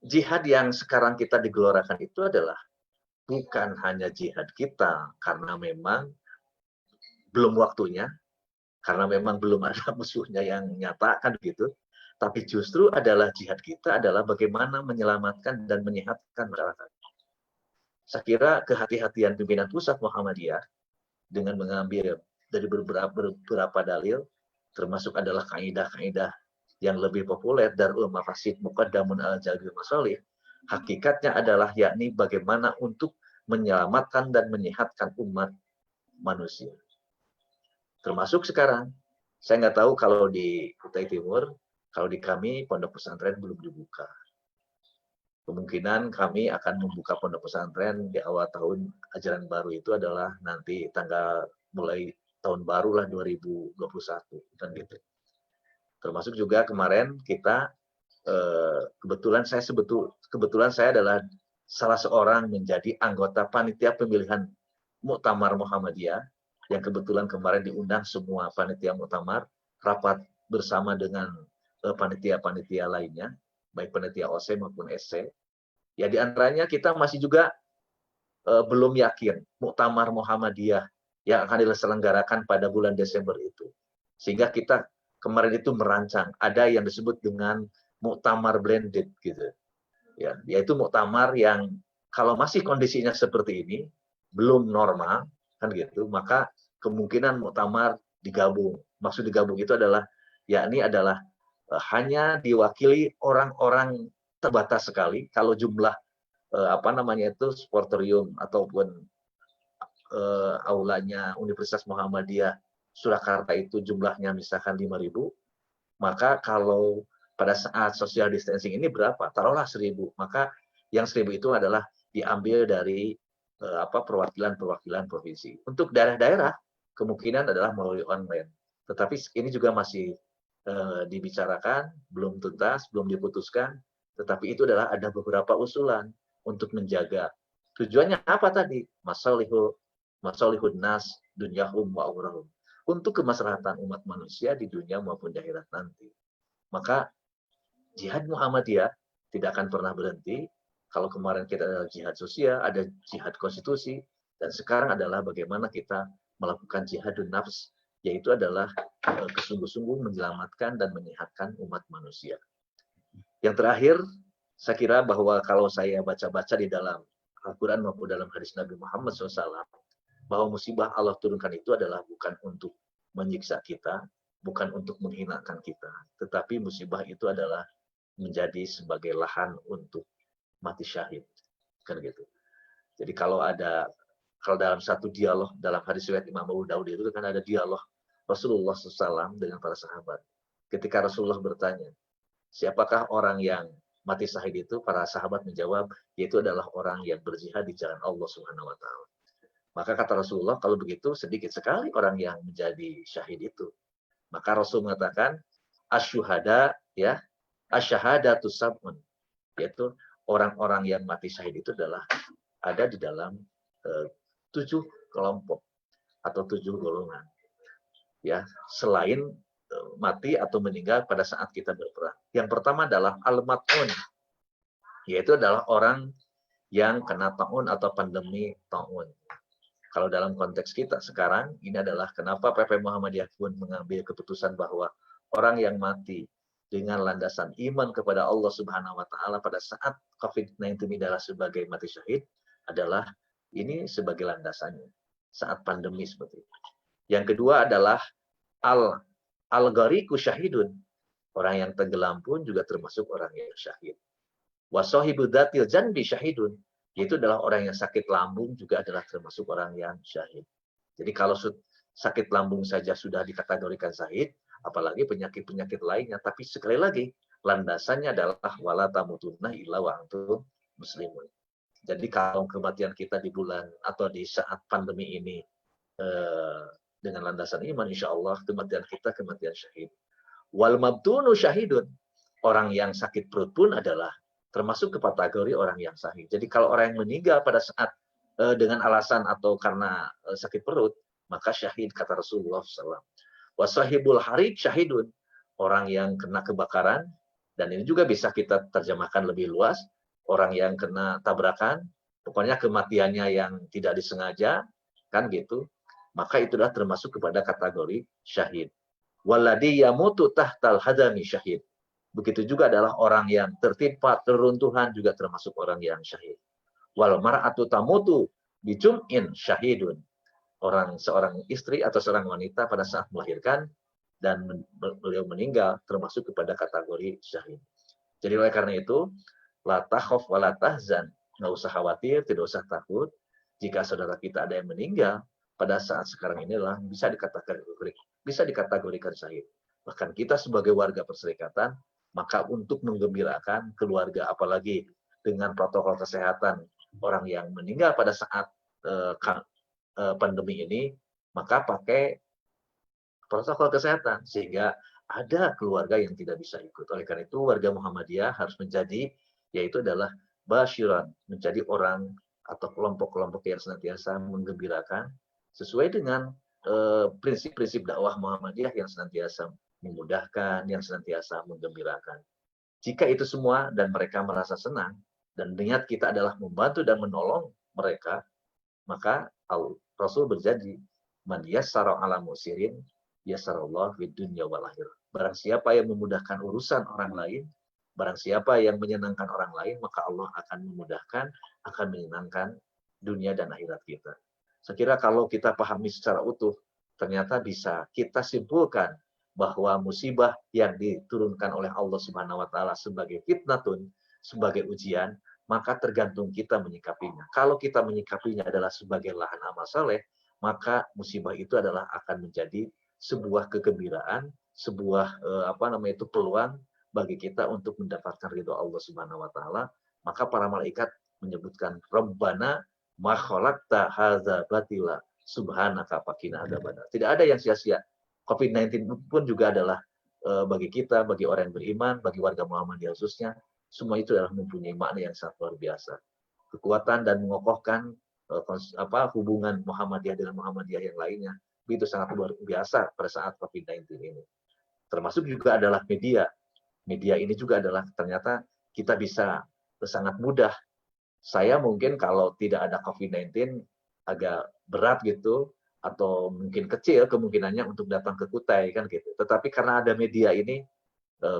jihad yang sekarang kita digelorakan itu adalah bukan hanya jihad kita karena memang belum waktunya, karena memang belum ada musuhnya yang nyata kan begitu, tapi justru adalah jihad kita adalah bagaimana menyelamatkan dan menyehatkan masyarakat. Saya kira kehati-hatian pimpinan pusat Muhammadiyah dengan mengambil dari beberapa dalil, termasuk adalah kaidah-kaidah yang lebih populer dari Maqasid Muqaddamun al-Jalil Masalih, hakikatnya adalah yakni bagaimana untuk menyelamatkan dan menyehatkan umat manusia. Termasuk sekarang, saya nggak tahu kalau di Kutai Timur, kalau di kami pondok pesantren belum dibuka. Kemungkinan kami akan membuka pondok pesantren di awal tahun ajaran baru itu adalah nanti tanggal mulai tahun baru lah 2021 kan gitu. Termasuk juga kemarin kita kebetulan saya adalah salah seorang menjadi anggota panitia pemilihan Muktamar Muhammadiyah yang kebetulan kemarin diundang semua panitia Muktamar rapat bersama dengan panitia-panitia lainnya, baik panitia OC maupun SC. Ya di antaranya kita masih juga belum yakin Muktamar Muhammadiyah yang akan diselenggarakan pada bulan Desember itu. Sehingga kita kemarin itu merancang, ada yang disebut dengan Muktamar blended gitu. Ya, yaitu muktamar yang kalau masih kondisinya seperti ini, belum normal kan gitu, maka kemungkinan muktamar digabung. Maksud digabung itu adalah yakni adalah hanya diwakili orang-orang terbatas sekali. Kalau jumlah sportorium ataupun aulanya Universitas Muhammadiyah Surakarta itu jumlahnya misalkan 5.000, maka kalau pada saat social distancing ini berapa? Taruhlah 1.000. Maka yang 1.000 itu adalah diambil dari perwakilan-perwakilan provinsi. Untuk daerah-daerah kemungkinan adalah melalui online. Tetapi ini juga masih dibicarakan, belum tuntas, belum diputuskan. Tetapi itu adalah ada beberapa usulan untuk menjaga. Tujuannya apa tadi? Masalihun nas dunyahum wa umrahum. Untuk kemaslahatan umat manusia di dunia maupun di akhirat nanti. Maka jihad Muhammadiyah tidak akan pernah berhenti. Kalau kemarin kita ada jihad sosial, ada jihad konstitusi, dan sekarang adalah bagaimana kita melakukan jihadun nafs, yaitu adalah kesungguh-sungguh menyelamatkan dan menyehatkan umat manusia. Yang terakhir, saya kira bahwa kalau saya baca-baca di dalam Al-Quran maupun dalam hadis Nabi Muhammad SAW, bahwa musibah Allah turunkan itu adalah bukan untuk menyiksa kita, bukan untuk menghinakan kita, tetapi musibah itu adalah menjadi sebagai lahan untuk mati syahid, kan gitu. Jadi kalau dalam satu dialog dalam hadis riwayat Imam Abu Daud itu kan ada dialog Rasulullah SAW dengan para sahabat. Ketika Rasulullah bertanya, siapakah orang yang mati syahid itu? Para sahabat menjawab, yaitu adalah orang yang berjihad di jalan Allah Subhanahu wa taala. Maka kata Rasulullah, kalau begitu sedikit sekali orang yang menjadi syahid itu. Maka Rasul mengatakan, asyuhada, ya, asyhadatu sab'un, yaitu orang-orang yang mati syahid itu adalah ada di dalam 7 kelompok atau 7 golongan. Ya, selain mati atau meninggal pada saat kita berperang. Yang pertama adalah al-mat'un, yaitu adalah orang yang kena ta'un atau pandemi ta'un. Kalau dalam konteks kita sekarang, ini adalah kenapa PP Muhammadiyah pun mengambil keputusan bahwa orang yang mati dengan landasan iman kepada Allah Subhanahu wa taala pada saat COVID-19 adalah sebagai mati syahid, adalah ini sebagai landasannya saat pandemi seperti itu. Yang kedua adalah al-ghariqu syahidun. Orang yang tenggelam pun juga termasuk orang yang syahid. Wa sahibu dzatil janbi syahidun. Yaitu adalah orang yang sakit lambung juga adalah termasuk orang yang syahid. Jadi kalau sakit lambung saja sudah dikategorikan syahid, apalagi penyakit-penyakit lainnya. Tapi sekali lagi, landasannya adalah wala tamutunna illa wa antum muslimun. Jadi kalau kematian kita di bulan atau di saat pandemi ini dengan landasan iman, insya Allah kematian kita kematian syahid. Wal mabtunu syahidun. Orang yang sakit perut pun adalah termasuk ke kategori orang yang syahid. Jadi kalau orang yang meninggal pada saat dengan alasan atau karena sakit perut, maka syahid kata Rasulullah SAW. Wasahibul harid syahidun. Orang yang kena kebakaran, dan ini juga bisa kita terjemahkan lebih luas, orang yang kena tabrakan, pokoknya kematiannya yang tidak disengaja, kan gitu, maka itu adalah termasuk kepada kategori syahid. Walladhi yamutu tahtal hadami syahid. Begitu juga adalah orang yang tertimpa reruntuhan juga termasuk orang yang syahid. Wal mar'atu tamutu bijum'in syahidun. Seorang istri atau seorang wanita pada saat melahirkan dan beliau meninggal termasuk kepada kategori syahid. Jadi oleh karena itu, la takhaf wa la tahzan. Nggak usah khawatir, tidak usah takut. Jika saudara kita ada yang meninggal, pada saat sekarang inilah bisa dikategorikan syahid. Bahkan kita sebagai warga perserikatan, maka untuk menggembirakan keluarga, apalagi dengan protokol kesehatan orang yang meninggal pada saat pandemi ini, maka pakai protokol kesehatan sehingga ada keluarga yang tidak bisa ikut. Oleh karena itu warga Muhammadiyah harus menjadi, yaitu adalah basyiran, menjadi orang atau kelompok-kelompok yang senantiasa menggembirakan sesuai dengan prinsip-prinsip dakwah Muhammadiyah yang senantiasa memudahkan, yang senantiasa menggembirakan. Jika itu semua dan mereka merasa senang dan niat kita adalah membantu dan menolong mereka, maka Rasul berjanji, man yassara ala musirin yassarallahu fid dunya wal akhirah. Barang siapa yang memudahkan urusan orang lain, barang siapa yang menyenangkan orang lain, maka Allah akan memudahkan, akan menyenangkan dunia dan akhirat kita. Saya kira kalau kita pahami secara utuh, ternyata bisa kita simpulkan bahwa musibah yang diturunkan oleh Allah Subhanahu wa taala sebagai fitnatun, sebagai ujian, maka tergantung kita menyikapinya. Kalau kita menyikapinya adalah sebagai lahan amal saleh, maka musibah itu adalah akan menjadi sebuah kegembiraan, sebuah peluang bagi kita untuk mendapatkan ridho Allah Subhanahu wa taala. Maka para malaikat menyebutkan Rabbana ma khalaqta hadza batila subhanaka faqina adzabannar. Tidak ada yang sia-sia. COVID-19 pun juga adalah bagi kita, bagi orang yang beriman, bagi warga Muhammadiyah khususnya, semua itu adalah mempunyai makna yang sangat luar biasa. Kekuatan dan mengokohkan hubungan Muhammadiyah dengan Muhammadiyah yang lainnya, itu sangat luar biasa pada saat COVID-19 ini. Termasuk juga adalah media. Media ini juga adalah ternyata kita bisa sangat mudah. Saya mungkin kalau tidak ada COVID-19 agak berat gitu, atau mungkin kecil kemungkinannya untuk datang ke Kutai kan gitu. Tetapi karena ada media ini,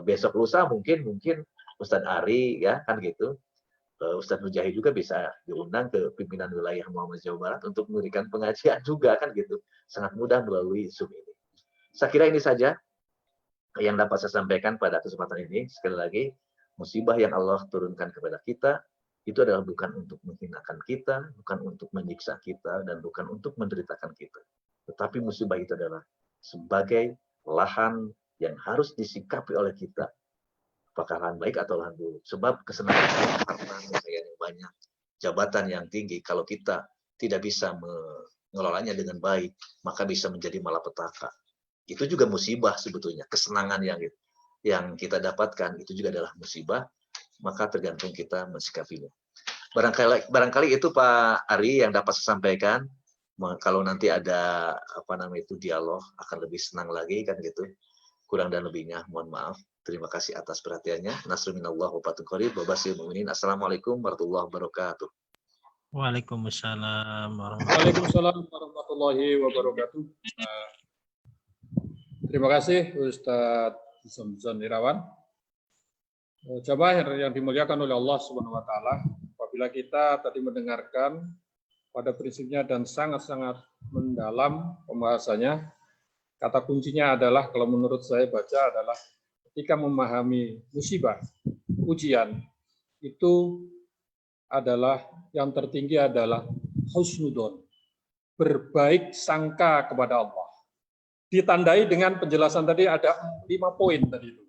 besok lusa mungkin Ustadz Ari ya kan gitu, Ustadz Mujahid juga bisa diundang ke pimpinan wilayah Muhammadiyah Jawa Barat untuk memberikan pengajian juga kan gitu. Sangat mudah melalui Zoom ini. Saya kira ini saja yang dapat saya sampaikan pada kesempatan ini. Sekali lagi, musibah yang Allah turunkan kepada kita itu adalah bukan untuk menghinakan kita, bukan untuk menyiksa kita, dan bukan untuk menderitakan kita. Tetapi musibah itu adalah sebagai lahan yang harus disikapi oleh kita apakah lahan baik atau lahan buruk. Sebab kesenangan harta kekayaan yang banyak, jabatan yang tinggi, kalau kita tidak bisa mengelolanya dengan baik, maka bisa menjadi malapetaka. Itu juga musibah sebetulnya. Kesenangan yang kita dapatkan itu juga adalah musibah, maka tergantung kita mensikapinya. Barangkali itu Pak Ari yang dapat saya sampaikan. Kalau nanti ada dialog akan lebih senang lagi kan gitu. Kurang dan lebihnya mohon maaf. Terima kasih atas perhatiannya. Nasrul minallah wa fathun qarib wa basyiril mu'minin. Assalamualaikum warahmatullahi wabarakatuh. Waalaikumsalam warahmatullahi Waalaikumsalam warahmatullahi wabarakatuh. Terima kasih Ustadz Zamzam Irawan. Jamaah yang dimuliakan oleh Allah Subhanahu wa taala, apabila kita tadi mendengarkan pada prinsipnya dan sangat-sangat mendalam pembahasannya, kata kuncinya adalah, kalau menurut saya baca, adalah ketika memahami musibah, ujian, itu adalah yang tertinggi adalah husnudon, berbaik sangka kepada Allah. Ditandai dengan penjelasan tadi ada 5 poin tadi itu.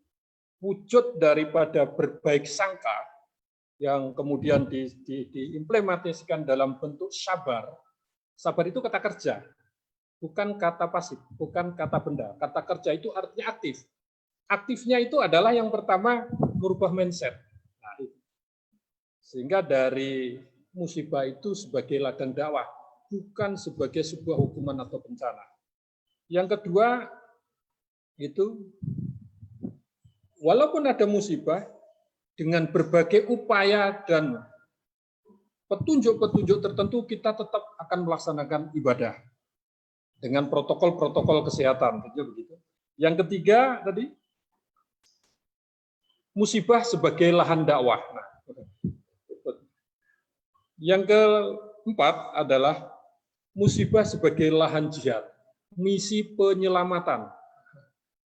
Wujud daripada berbaik sangka yang kemudian diimplementasikan dalam bentuk sabar. Sabar itu kata kerja, bukan kata pasif, bukan kata benda. Kata kerja itu artinya aktif. Aktifnya itu adalah yang pertama merubah mindset. Nah, sehingga dari musibah itu sebagai ladang dakwah, bukan sebagai sebuah hukuman atau bencana. Yang kedua itu, walaupun ada musibah, dengan berbagai upaya dan petunjuk-petunjuk tertentu, kita tetap akan melaksanakan ibadah dengan protokol-protokol kesehatan, tentunya begitu. Yang ketiga tadi, musibah sebagai lahan dakwah. Nah, yang keempat adalah musibah sebagai lahan jihad, misi penyelamatan.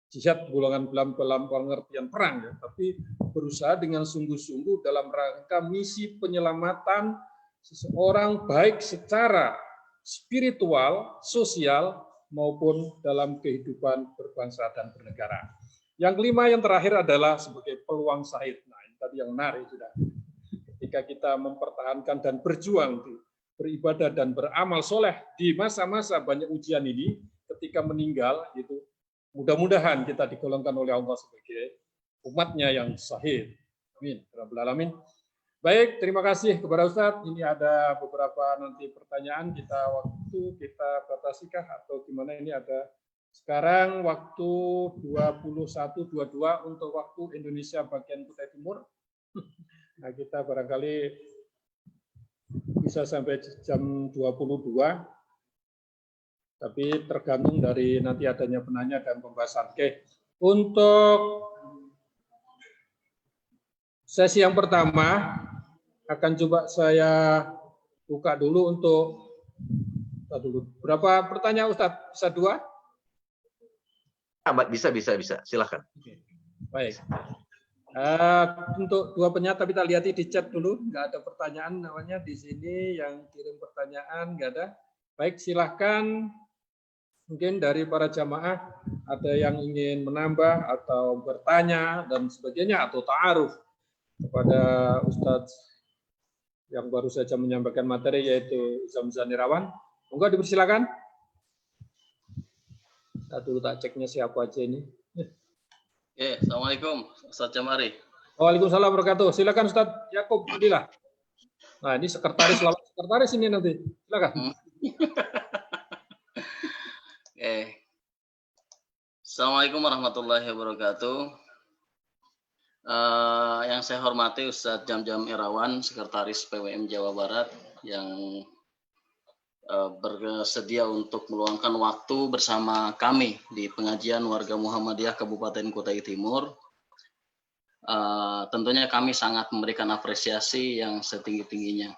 Jihad golongan dalam pengertian perang, ya, tapi berusaha dengan sungguh-sungguh dalam rangka misi penyelamatan seseorang, baik secara spiritual, sosial, maupun dalam kehidupan berbangsa dan bernegara. Yang kelima, yang terakhir adalah sebagai peluang syahid. Nah, ini tadi yang menarik sudah. Ketika kita mempertahankan dan berjuang, beribadah dan beramal soleh di masa-masa banyak ujian ini, ketika meninggal itu, mudah-mudahan kita digolongkan oleh Allah sebagai umatnya yang syahid. Amin. Rabbal alamin. Baik, terima kasih kepada Ustadz. Ini ada beberapa nanti pertanyaan, kita batasikah atau gimana? Ini ada sekarang waktu 21.22 untuk waktu Indonesia bagian Kutai Timur. Nah, kita barangkali bisa sampai jam 22. Tapi tergantung dari nanti adanya penanya dan pembahasan. Oke, untuk sesi yang pertama akan coba saya buka dulu untuk berapa pertanyaan Ustadz? Bisa 2? Bisa. Silakan. Oke. Baik. Untuk 2 penanya, tapi kita lihat di chat dulu. Nggak ada pertanyaan namanya di sini yang kirim pertanyaan, nggak ada. Baik, silahkan. Mungkin dari para jamaah ada yang ingin menambah atau bertanya dan sebagainya, atau ta'aruf kepada Ustadz yang baru saja menyampaikan materi, yaitu Zamzam Irawan. Monggo dipersilakan. Kita dulu tak ceknya siapa aja ini. Assalamualaikum Ustadz Jamari. Waalaikumsalam warahmatullahi wabarakatuh. Silakan Ustadz Yakub Abdillah. Nah, ini sekretaris ini nanti. Silakan. Assalamualaikum warahmatullahi wabarakatuh. Yang saya hormati Ustadz Zamzam Irawan, Sekretaris PWM Jawa Barat, yang bersedia untuk meluangkan waktu bersama kami di pengajian warga Muhammadiyah Kabupaten Kutai Timur. Tentunya kami sangat memberikan apresiasi yang setinggi-tingginya.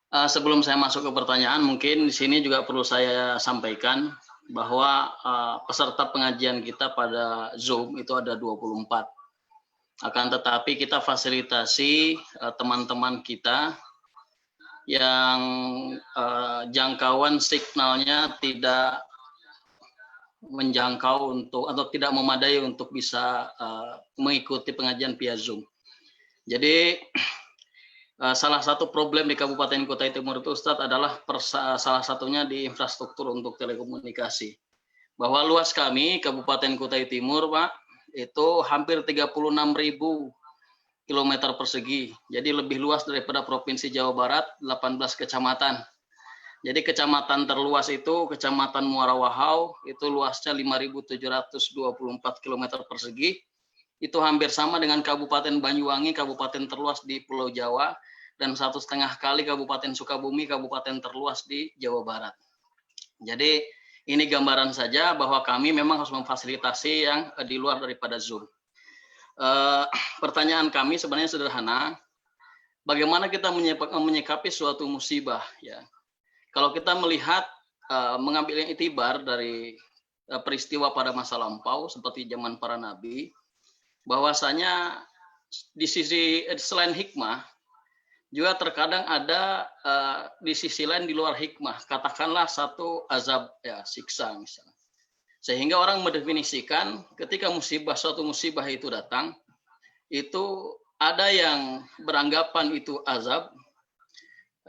Sebelum saya masuk ke pertanyaan, mungkin di sini juga perlu saya sampaikan bahwa peserta pengajian kita pada Zoom itu ada 24. Akan tetapi kita fasilitasi teman-teman kita yang jangkauan signalnya tidak menjangkau untuk atau tidak memadai untuk bisa mengikuti pengajian via Zoom. Jadi salah satu problem di Kabupaten Kutai Timur itu Ustadz adalah salah satunya di infrastruktur untuk telekomunikasi. Bahwa luas kami Kabupaten Kutai Timur, Pak, itu hampir 36.000 kilometer persegi. Jadi lebih luas daripada Provinsi Jawa Barat, 18 kecamatan. Jadi kecamatan terluas itu Kecamatan Muara Wahau, itu luasnya 5.724 kilometer persegi. Itu hampir sama dengan Kabupaten Banyuwangi, kabupaten terluas di Pulau Jawa, dan 1,5 kali Kabupaten Sukabumi, kabupaten terluas di Jawa Barat. Jadi ini gambaran saja bahwa kami memang harus memfasilitasi yang di luar daripada Zoom. Pertanyaan kami sebenarnya sederhana, bagaimana kita menyikapi suatu musibah? Ya, kalau kita melihat mengambil itibar dari peristiwa pada masa lampau seperti zaman para nabi, bahwasanya di sisi selain hikmah juga terkadang ada di sisi lain di luar hikmah, katakanlah satu azab, ya, siksa misalnya. Sehingga orang mendefinisikan ketika suatu musibah itu datang, itu ada yang beranggapan itu azab,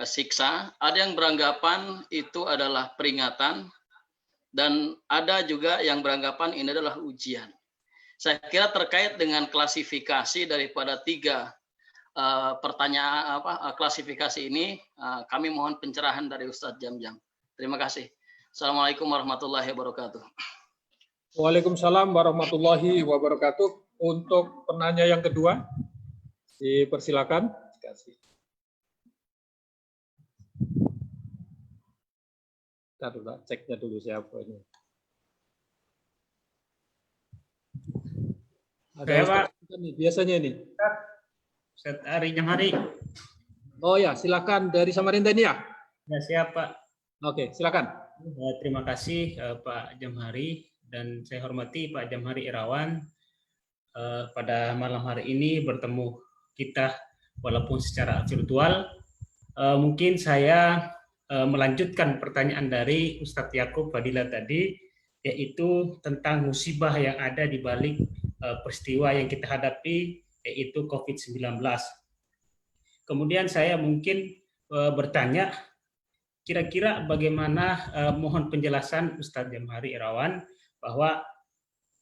siksa, ada yang beranggapan itu adalah peringatan, dan ada juga yang beranggapan ini adalah ujian. Saya kira terkait dengan klasifikasi daripada 3 pertanyaan klasifikasi ini, kami mohon pencerahan dari Ustadz Jamjam. Terima kasih. Assalamualaikum warahmatullahi wabarakatuh. Waalaikumsalam warahmatullahi wabarakatuh. Untuk penanya yang kedua, dipersilakan. Kita dulu ceknya dulu siapa ini. Ada Pak. nih, biasanya ini. Ustadz Ari Jamhari. Oh ya, silakan dari Samarinda ini ya. Ya, siap Pak. Oke, silakan. Terima kasih Pak Jamhari, dan saya hormati Pak Jamhari Irawan. Pada malam hari ini bertemu kita walaupun secara virtual. Mungkin saya melanjutkan pertanyaan dari Ustadz Yakub Fadila tadi, yaitu tentang musibah yang ada di balik peristiwa yang kita hadapi, yaitu COVID-19. Kemudian saya mungkin bertanya, kira-kira bagaimana, mohon penjelasan Ustadz Jamhari Irawan, bahwa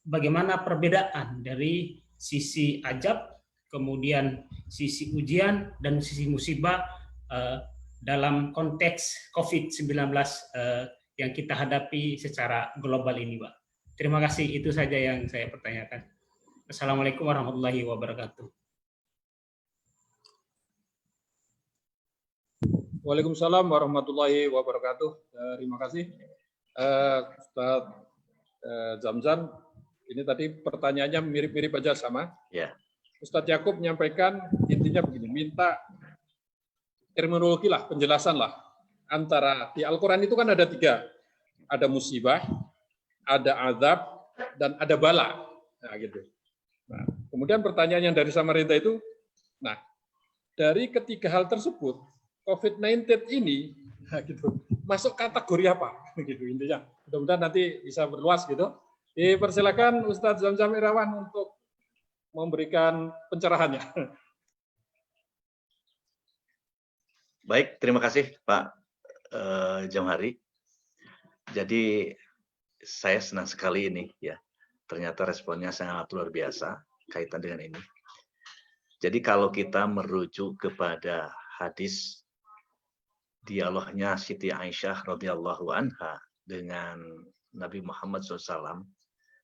bagaimana perbedaan dari sisi ajab, kemudian sisi ujian, dan sisi musibah dalam konteks COVID-19 yang kita hadapi secara global ini, Pak. Terima kasih, itu saja yang saya pertanyakan. Assalamualaikum warahmatullahi wabarakatuh. Waalaikumsalam warahmatullahi wabarakatuh. Terima kasih, Ustadz Zamzam. Ini tadi pertanyaannya mirip-mirip aja sama. Ya. Ustadz Yakub menyampaikan intinya begini, minta terminologi lah, penjelasan lah. Antara di Al-Quran itu kan ada 3. Ada musibah, ada azab, dan ada bala. Nah, gitu. Nah, kemudian pertanyaan yang dari Samarinda itu, nah, dari ketiga hal tersebut, COVID-19 ini, nah, gitu, masuk kategori apa? Gitu intinya. Mudah-mudahan nanti bisa berluas gitu. Dipersilakan Ustadz Zamzam Irawan untuk memberikan pencerahannya. Baik, terima kasih Pak Jamhari. Jadi saya senang sekali ini ya. Ternyata responnya sangat luar biasa kaitan dengan ini. Jadi kalau kita merujuk kepada hadis dialognya Siti Aisyah radhiyallahu anha dengan Nabi Muhammad SAW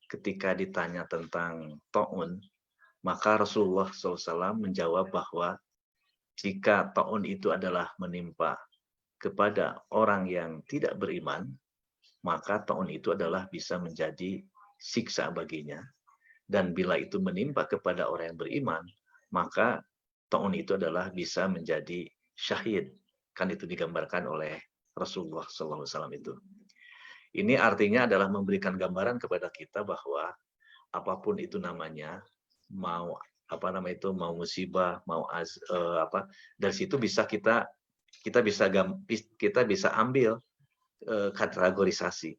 ketika ditanya tentang ta'un, maka Rasulullah SAW menjawab bahwa jika ta'un itu adalah menimpa kepada orang yang tidak beriman, maka ta'un itu adalah bisa menjadi siksa baginya. Dan bila itu menimpa kepada orang yang beriman, maka ta'un itu adalah bisa menjadi syahid. Kan itu digambarkan oleh Rasulullah SAW itu. Ini artinya adalah memberikan gambaran kepada kita bahwa apapun itu namanya, mau mau musibah, mau dari situ bisa kita bisa ambil kategorisasi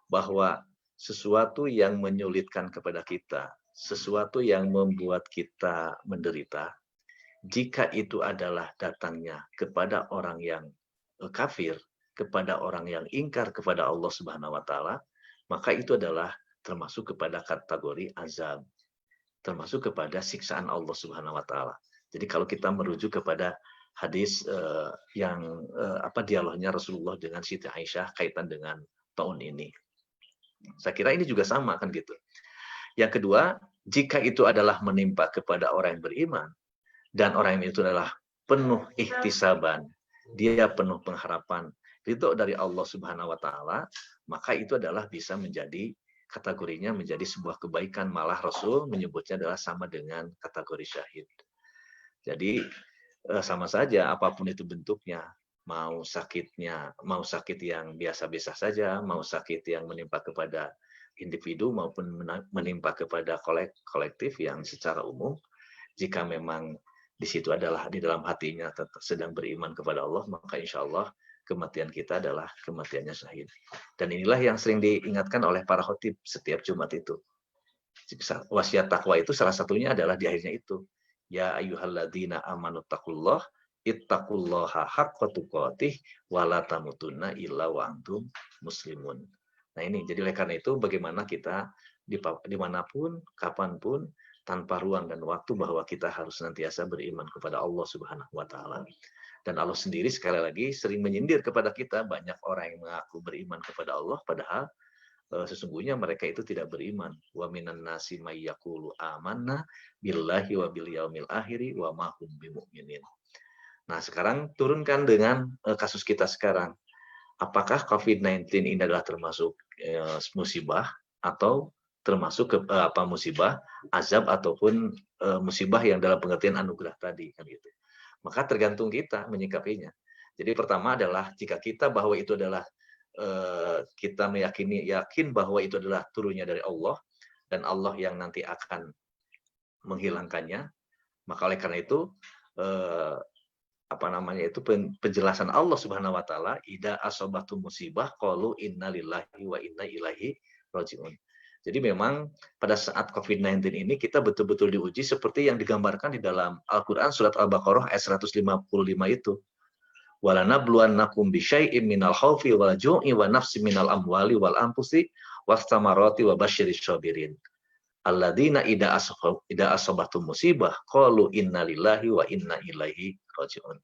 bahwa sesuatu yang menyulitkan kepada kita, sesuatu yang membuat kita menderita, jika itu adalah datangnya kepada orang yang kafir, kepada orang yang ingkar kepada Allah Subhanahu wa taala, maka itu adalah termasuk kepada kategori azab, termasuk kepada siksaan Allah Subhanahu wa taala. Jadi kalau kita merujuk kepada hadis dialognya Rasulullah dengan Siti Aisyah kaitan dengan tahun ini. Saya kira ini juga sama kan gitu. Yang kedua, jika itu adalah menimpa kepada orang yang beriman dan orang itu adalah penuh ihtisaban, dia penuh pengharapan ridho dari Allah Subhanahu wa taala, maka itu adalah bisa menjadi kategorinya menjadi sebuah kebaikan, malah Rasul menyebutnya adalah sama dengan kategori syahid. Jadi sama saja apapun itu bentuknya, mau sakit yang biasa-biasa saja, mau sakit yang menimpa kepada individu maupun menimpa kepada kolektif yang secara umum, jika memang di situ adalah di dalam hatinya sedang beriman kepada Allah, maka insya Allah kematian kita adalah kematiannya syahid. Dan inilah yang sering diingatkan oleh para khotib setiap Jumat itu. Wasiat takwa itu salah satunya adalah di akhirnya itu. Ya ayyuhalladzina amanu taqullah ittaqullaha haqqa tuqatih wa la tamutunna illa wa antum muslimun. Nah ini, jadi oleh karena itu bagaimana kita dimanapun, kapanpun, tanpa ruang dan waktu bahwa kita harus senantiasa beriman kepada Allah Subhanahu wa taala. Dan Allah sendiri sekali lagi sering menyindir kepada kita, banyak orang yang mengaku beriman kepada Allah padahal sesungguhnya mereka itu tidak beriman. Wa minan nasi may yaqulu amanna billahi wa bil yaumil akhiri wa ma hum bimumin. Nah, sekarang turunkan dengan kasus kita sekarang. Apakah COVID-19 ini adalah termasuk musibah atau termasuk musibah, azab ataupun musibah yang dalam pengertian anugerah tadi kan gitu. Maka tergantung kita menyikapinya. Jadi pertama adalah jika kita bahwa itu adalah kita yakin bahwa itu adalah turunnya dari Allah dan Allah yang nanti akan menghilangkannya, maka oleh karena itu penjelasan Allah Subhanahu wa taala, idza asabatu musibah qalu innalillahi wa inna ilaihi rajiun. Jadi memang pada saat COVID-19 ini kita betul-betul diuji seperti yang digambarkan di dalam Al-Qur'an surat Al-Baqarah ayat 155 itu. Walanabluwannakum bisyai'im minal khaufi wal ju'i wa nafsi minal amwali wal anfusi was samarati wa basyiris sabirin. Alladzina idza asabatum musibah qalu innalillahi wa inna ilaihi rajiun.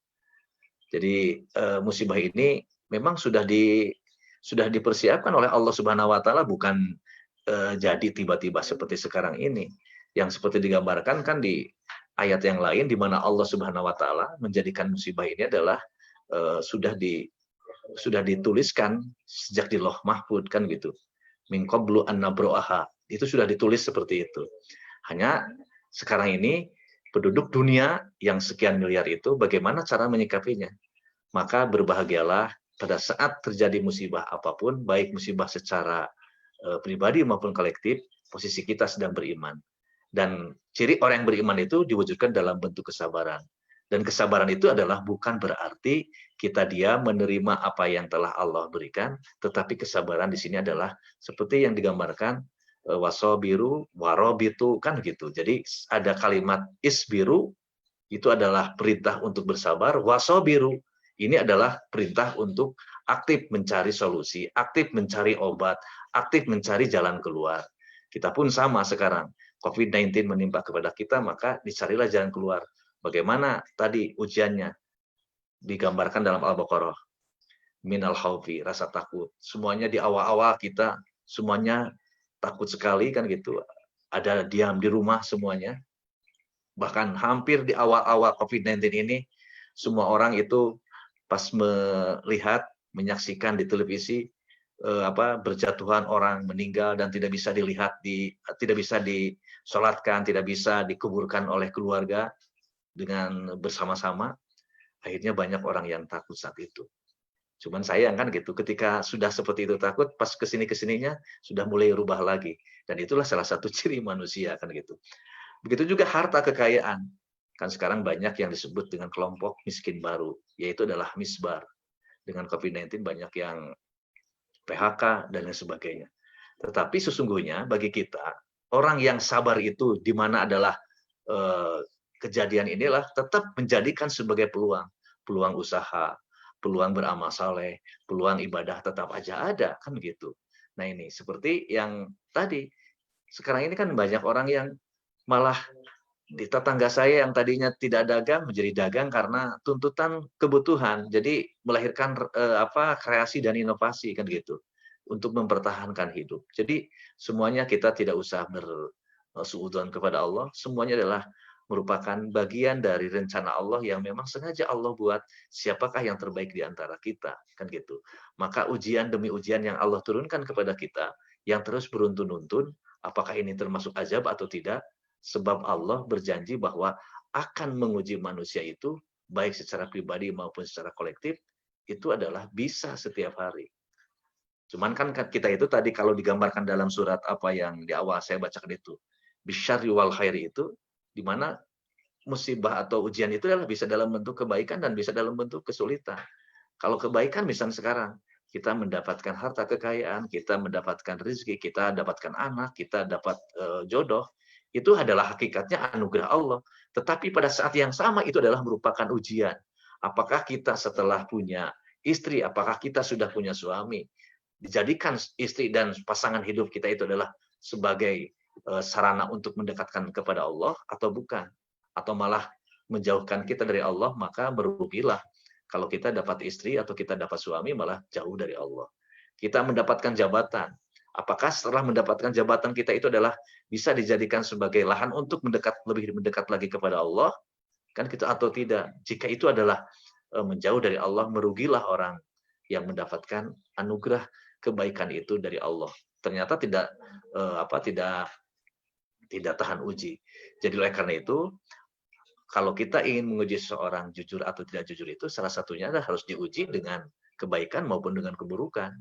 Jadi musibah ini memang sudah dipersiapkan oleh Allah Subhanahu wa taala, bukan jadi tiba-tiba seperti sekarang ini. Yang seperti digambarkan kan di ayat yang lain di mana Allah Subhanahu wa taala menjadikan musibah ini adalah sudah dituliskan sejak di Lauh Mahfud kan gitu. Min qablu an nabro'aha. Itu sudah ditulis seperti itu. Hanya sekarang ini penduduk dunia yang sekian miliar itu bagaimana cara menyikapinya? Maka berbahagialah pada saat terjadi musibah apapun, baik musibah secara pribadi maupun kolektif, posisi kita sedang beriman. Dan ciri orang yang beriman itu diwujudkan dalam bentuk kesabaran. Dan kesabaran itu adalah bukan berarti kita diam menerima apa yang telah Allah berikan, tetapi kesabaran di sini adalah seperti yang digambarkan wasobiru warobitu kan gitu. Jadi ada kalimat isbiru itu adalah perintah untuk bersabar, wasobiru ini adalah perintah untuk aktif mencari solusi, aktif mencari obat, aktif mencari jalan keluar. Kita pun sama sekarang. COVID-19 menimpa kepada kita, maka dicarilah jalan keluar. Bagaimana tadi ujiannya digambarkan dalam Al-Baqarah. Minal khaufi, rasa takut. Semuanya di awal-awal kita, semuanya takut sekali kan gitu. Ada diam di rumah semuanya. Bahkan hampir di awal-awal COVID-19 ini, semua orang itu pas melihat, menyaksikan di televisi, berjatuhan orang meninggal dan tidak bisa dilihat, tidak bisa disolatkan, tidak bisa dikuburkan oleh keluarga dengan bersama-sama, akhirnya banyak orang yang takut saat itu. Cuman sayang kan gitu, ketika sudah seperti itu takut, pas kesininya sudah mulai rubah lagi. Dan itulah salah satu ciri manusia kan gitu. Begitu juga harta kekayaan. Kan sekarang banyak yang disebut dengan kelompok miskin baru, yaitu adalah misbar. Dengan COVID-19 banyak yang PHK dan lain sebagainya. Tetapi sesungguhnya bagi kita, orang yang sabar itu di mana adalah kejadian inilah tetap menjadikan sebagai peluang usaha, peluang beramal saleh, peluang ibadah tetap aja ada, kan gitu. Nah ini seperti yang tadi, sekarang ini kan banyak orang yang malah di tetangga saya yang tadinya tidak dagang menjadi dagang karena tuntutan kebutuhan. Jadi melahirkan kreasi dan inovasi kan gitu untuk mempertahankan hidup. Jadi semuanya kita tidak usah bersuudzon kepada Allah, semuanya adalah merupakan bagian dari rencana Allah yang memang sengaja Allah buat siapakah yang terbaik di antara kita kan gitu. Maka ujian demi ujian yang Allah turunkan kepada kita yang terus beruntun-untun, apakah ini termasuk azab atau tidak? Sebab Allah berjanji bahwa akan menguji manusia itu, baik secara pribadi maupun secara kolektif, itu adalah bisa setiap hari. Cuman kan kita itu tadi kalau digambarkan dalam surat apa yang di awal saya bacakan itu, bisyarri wal khairi itu, di mana musibah atau ujian itu adalah bisa dalam bentuk kebaikan dan bisa dalam bentuk kesulitan. Kalau kebaikan misalnya sekarang, kita mendapatkan harta kekayaan, kita mendapatkan rezeki, kita dapatkan anak, kita dapat jodoh, itu adalah hakikatnya anugerah Allah. Tetapi pada saat yang sama itu adalah merupakan ujian. Apakah kita setelah punya istri, apakah kita sudah punya suami, dijadikan istri dan pasangan hidup kita itu adalah sebagai sarana untuk mendekatkan kepada Allah atau bukan? Atau malah menjauhkan kita dari Allah, maka merugilah. Kalau kita dapat istri atau kita dapat suami malah jauh dari Allah. Kita mendapatkan jabatan. Apakah setelah mendapatkan jabatan kita itu adalah bisa dijadikan sebagai lahan untuk lebih mendekat lagi kepada Allah? Kan kita atau tidak? Jika itu adalah menjauh dari Allah, merugilah orang yang mendapatkan anugerah kebaikan itu dari Allah. Ternyata tidak tahan uji. Jadi oleh karena itu, kalau kita ingin menguji seseorang jujur atau tidak jujur itu, salah satunya adalah harus diuji dengan kebaikan maupun dengan keburukan.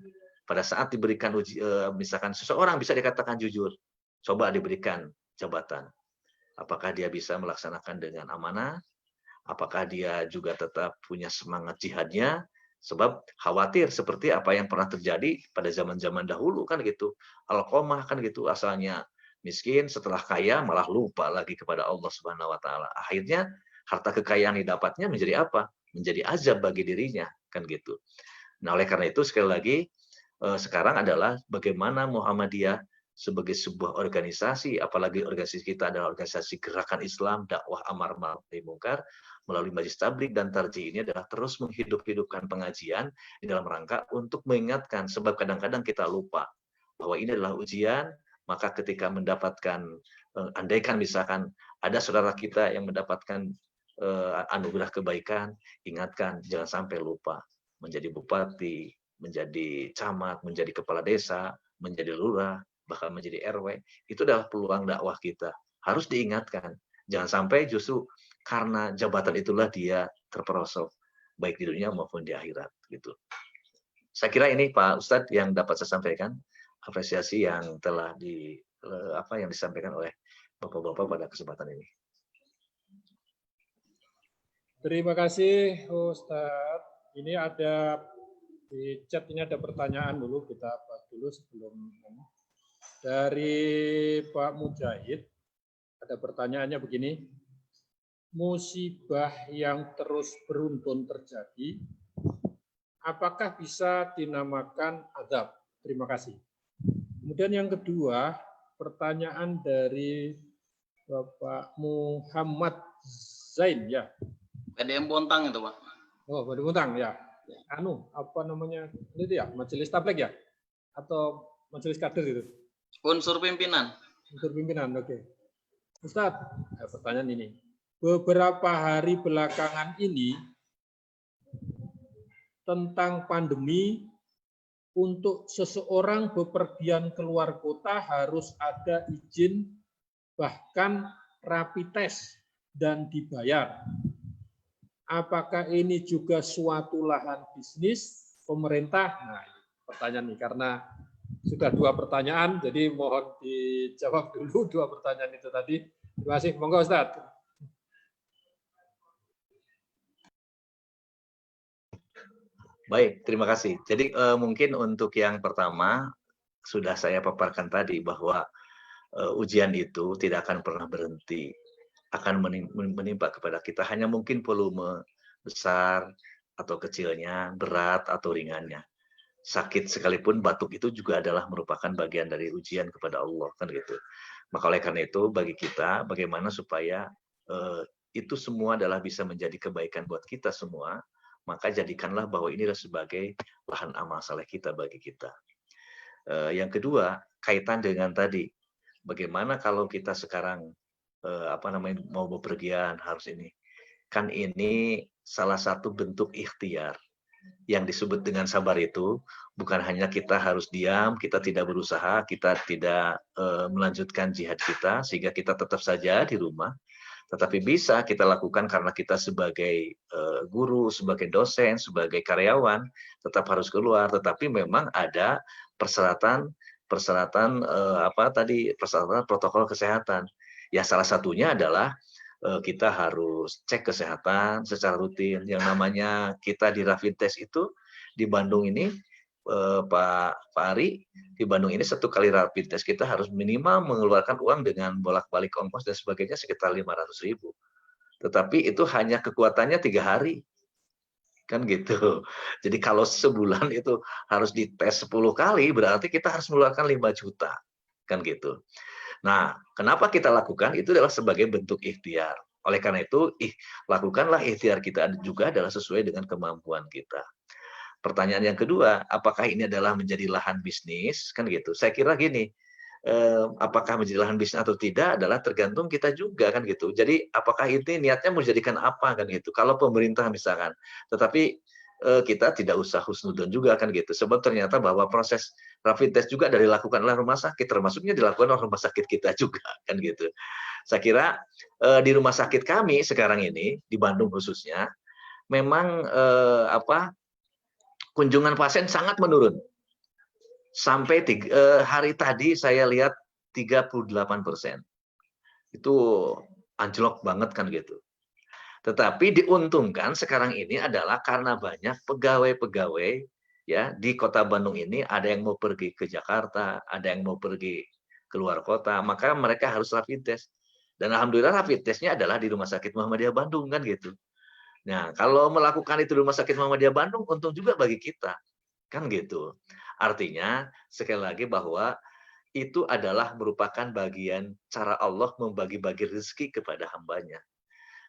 Pada saat diberikan uji, misalkan seseorang bisa dikatakan jujur, coba diberikan jabatan. Apakah dia bisa melaksanakan dengan amanah? Apakah dia juga tetap punya semangat jihadnya? Sebab khawatir seperti apa yang pernah terjadi pada zaman-zaman dahulu kan gitu. Alqamah kan gitu, asalnya miskin, setelah kaya malah lupa lagi kepada Allah Subhanahu wa taala. Akhirnya harta kekayaan yang didapatnya menjadi apa? Menjadi azab bagi dirinya kan gitu. Nah, oleh karena itu sekali lagi sekarang adalah bagaimana Muhammadiyah sebagai sebuah organisasi, apalagi organisasi kita adalah organisasi gerakan Islam, dakwah amar ma'ruf nahi munkar, melalui Majelis Tabligh dan Tarjih ini adalah terus menghidup-hidupkan pengajian di dalam rangka untuk mengingatkan, sebab kadang-kadang kita lupa bahwa ini adalah ujian, maka ketika mendapatkan, andaikan misalkan ada saudara kita yang mendapatkan anugerah kebaikan, ingatkan, jangan sampai lupa menjadi bupati, menjadi camat, menjadi kepala desa, menjadi lurah, bahkan menjadi RW, itu adalah peluang dakwah kita. Harus diingatkan. Jangan sampai justru karena jabatan itulah dia terperosok, baik di dunia maupun di akhirat. Gitu. Saya kira ini Pak Ustadz yang dapat saya sampaikan, apresiasi yang telah yang disampaikan oleh Bapak-Bapak pada kesempatan ini. Terima kasih Ustadz. Ini ada di chat ini ada pertanyaan dulu, kita bahas dulu sebelum dari Pak Mujahid. Ada pertanyaannya begini, musibah yang terus beruntun terjadi, apakah bisa dinamakan azab? Terima kasih. Kemudian yang kedua, pertanyaan dari Bapak Muhammad Zain ya. PDM Bontang itu Pak. Oh, PDM Bontang ya. Apa namanya itu ya, Majelis Tabligh ya, atau Majelis Kader itu? Unsur pimpinan. Unsur pimpinan, oke. Ustadz, pertanyaan ini. Beberapa hari belakangan ini tentang pandemi, untuk seseorang bepergian keluar kota harus ada izin, bahkan rapid test dan dibayar. Apakah ini juga suatu lahan bisnis pemerintah? Nah, pertanyaan ini karena sudah dua pertanyaan, jadi mohon dijawab dulu dua pertanyaan itu tadi. Terima kasih, monggo Ustadz. Baik, terima kasih. Jadi mungkin untuk yang pertama, sudah saya paparkan tadi bahwa ujian itu tidak akan pernah berhenti, akan menimpa kepada kita, hanya mungkin volume besar atau kecilnya, berat atau ringannya. Sakit sekalipun batuk itu juga adalah merupakan bagian dari ujian kepada Allah, kan gitu. Maka oleh karena itu bagi kita bagaimana supaya itu semua adalah bisa menjadi kebaikan buat kita semua, maka jadikanlah bahwa ini adalah sebagai lahan amal saleh kita bagi kita. Yang kedua, kaitan dengan tadi, bagaimana kalau kita sekarang mau bepergian harus ini. Kan ini salah satu bentuk ikhtiar. Yang disebut dengan sabar itu bukan hanya kita harus diam, kita tidak berusaha, kita tidak melanjutkan jihad kita sehingga kita tetap saja di rumah, tetapi bisa kita lakukan karena kita sebagai guru, sebagai dosen, sebagai karyawan tetap harus keluar, tetapi memang ada persyaratan persyaratan protokol kesehatan. Ya salah satunya adalah kita harus cek kesehatan secara rutin. Yang namanya kita di rapid test itu di Bandung ini, Pak Ari, di Bandung ini 1 kali rapid test kita harus minimal mengeluarkan uang dengan bolak-balik ongkos dan sebagainya sekitar 500.000. Tetapi itu hanya kekuatannya 3 hari. Kan gitu. Jadi kalau sebulan itu harus dites 10 kali, berarti kita harus mengeluarkan 5 juta. Kan gitu. Nah, kenapa kita lakukan? Itu adalah sebagai bentuk ikhtiar. Oleh karena itu, lakukanlah ikhtiar kita juga adalah sesuai dengan kemampuan kita. Pertanyaan yang kedua, apakah ini adalah menjadi lahan bisnis? Kan gitu. Saya kira gini, apakah menjadi lahan bisnis atau tidak adalah tergantung kita juga kan gitu. Jadi apakah ini niatnya mau dijadikan apa kan gitu. Kalau pemerintah misalkan, tetapi kita tidak usah husnudon juga kan gitu. Sebab ternyata bahwa proses rapid test juga dari dilakukan oleh rumah sakit, termasuknya dilakukan oleh rumah sakit kita juga kan gitu. Saya kira di rumah sakit kami sekarang ini di Bandung khususnya memang kunjungan pasien sangat menurun. Sampai hari tadi saya lihat 38%. Itu anjlok banget kan gitu. Tetapi diuntungkan sekarang ini adalah karena banyak pegawai-pegawai ya di Kota Bandung ini, ada yang mau pergi ke Jakarta, ada yang mau pergi keluar kota, maka mereka harus rapid test. Dan alhamdulillah rapid testnya adalah di Rumah Sakit Muhammadiyah Bandung kan gitu. Nah, kalau melakukan itu di Rumah Sakit Muhammadiyah Bandung, untung juga bagi kita. Kan gitu. Artinya, sekali lagi bahwa itu adalah merupakan bagian cara Allah membagi-bagi rezeki kepada hambanya.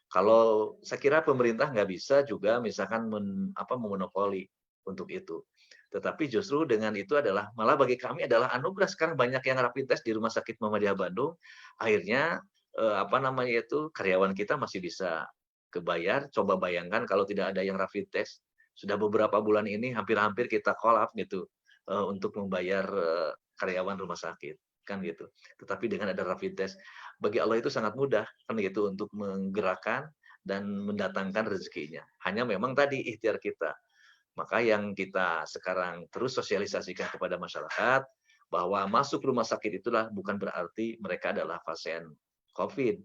Kalau saya kira pemerintah nggak bisa juga misalkan memonopoli untuk itu. Tetapi justru dengan itu adalah, malah bagi kami adalah anugerah sekarang banyak yang rapid test di Rumah Sakit Muhammadiyah Bandung. Akhirnya, karyawan kita masih bisa kebayar. Coba bayangkan kalau tidak ada yang rapid test. Sudah beberapa bulan ini hampir-hampir kita collab gitu untuk membayar karyawan rumah sakit kan gitu. Tetapi dengan ada rapid test, bagi Allah itu sangat mudah kan gitu untuk menggerakkan dan mendatangkan rezekinya. Hanya memang tadi ikhtiar kita. Maka yang kita sekarang terus sosialisasikan kepada masyarakat bahwa masuk rumah sakit itulah bukan berarti mereka adalah pasien COVID,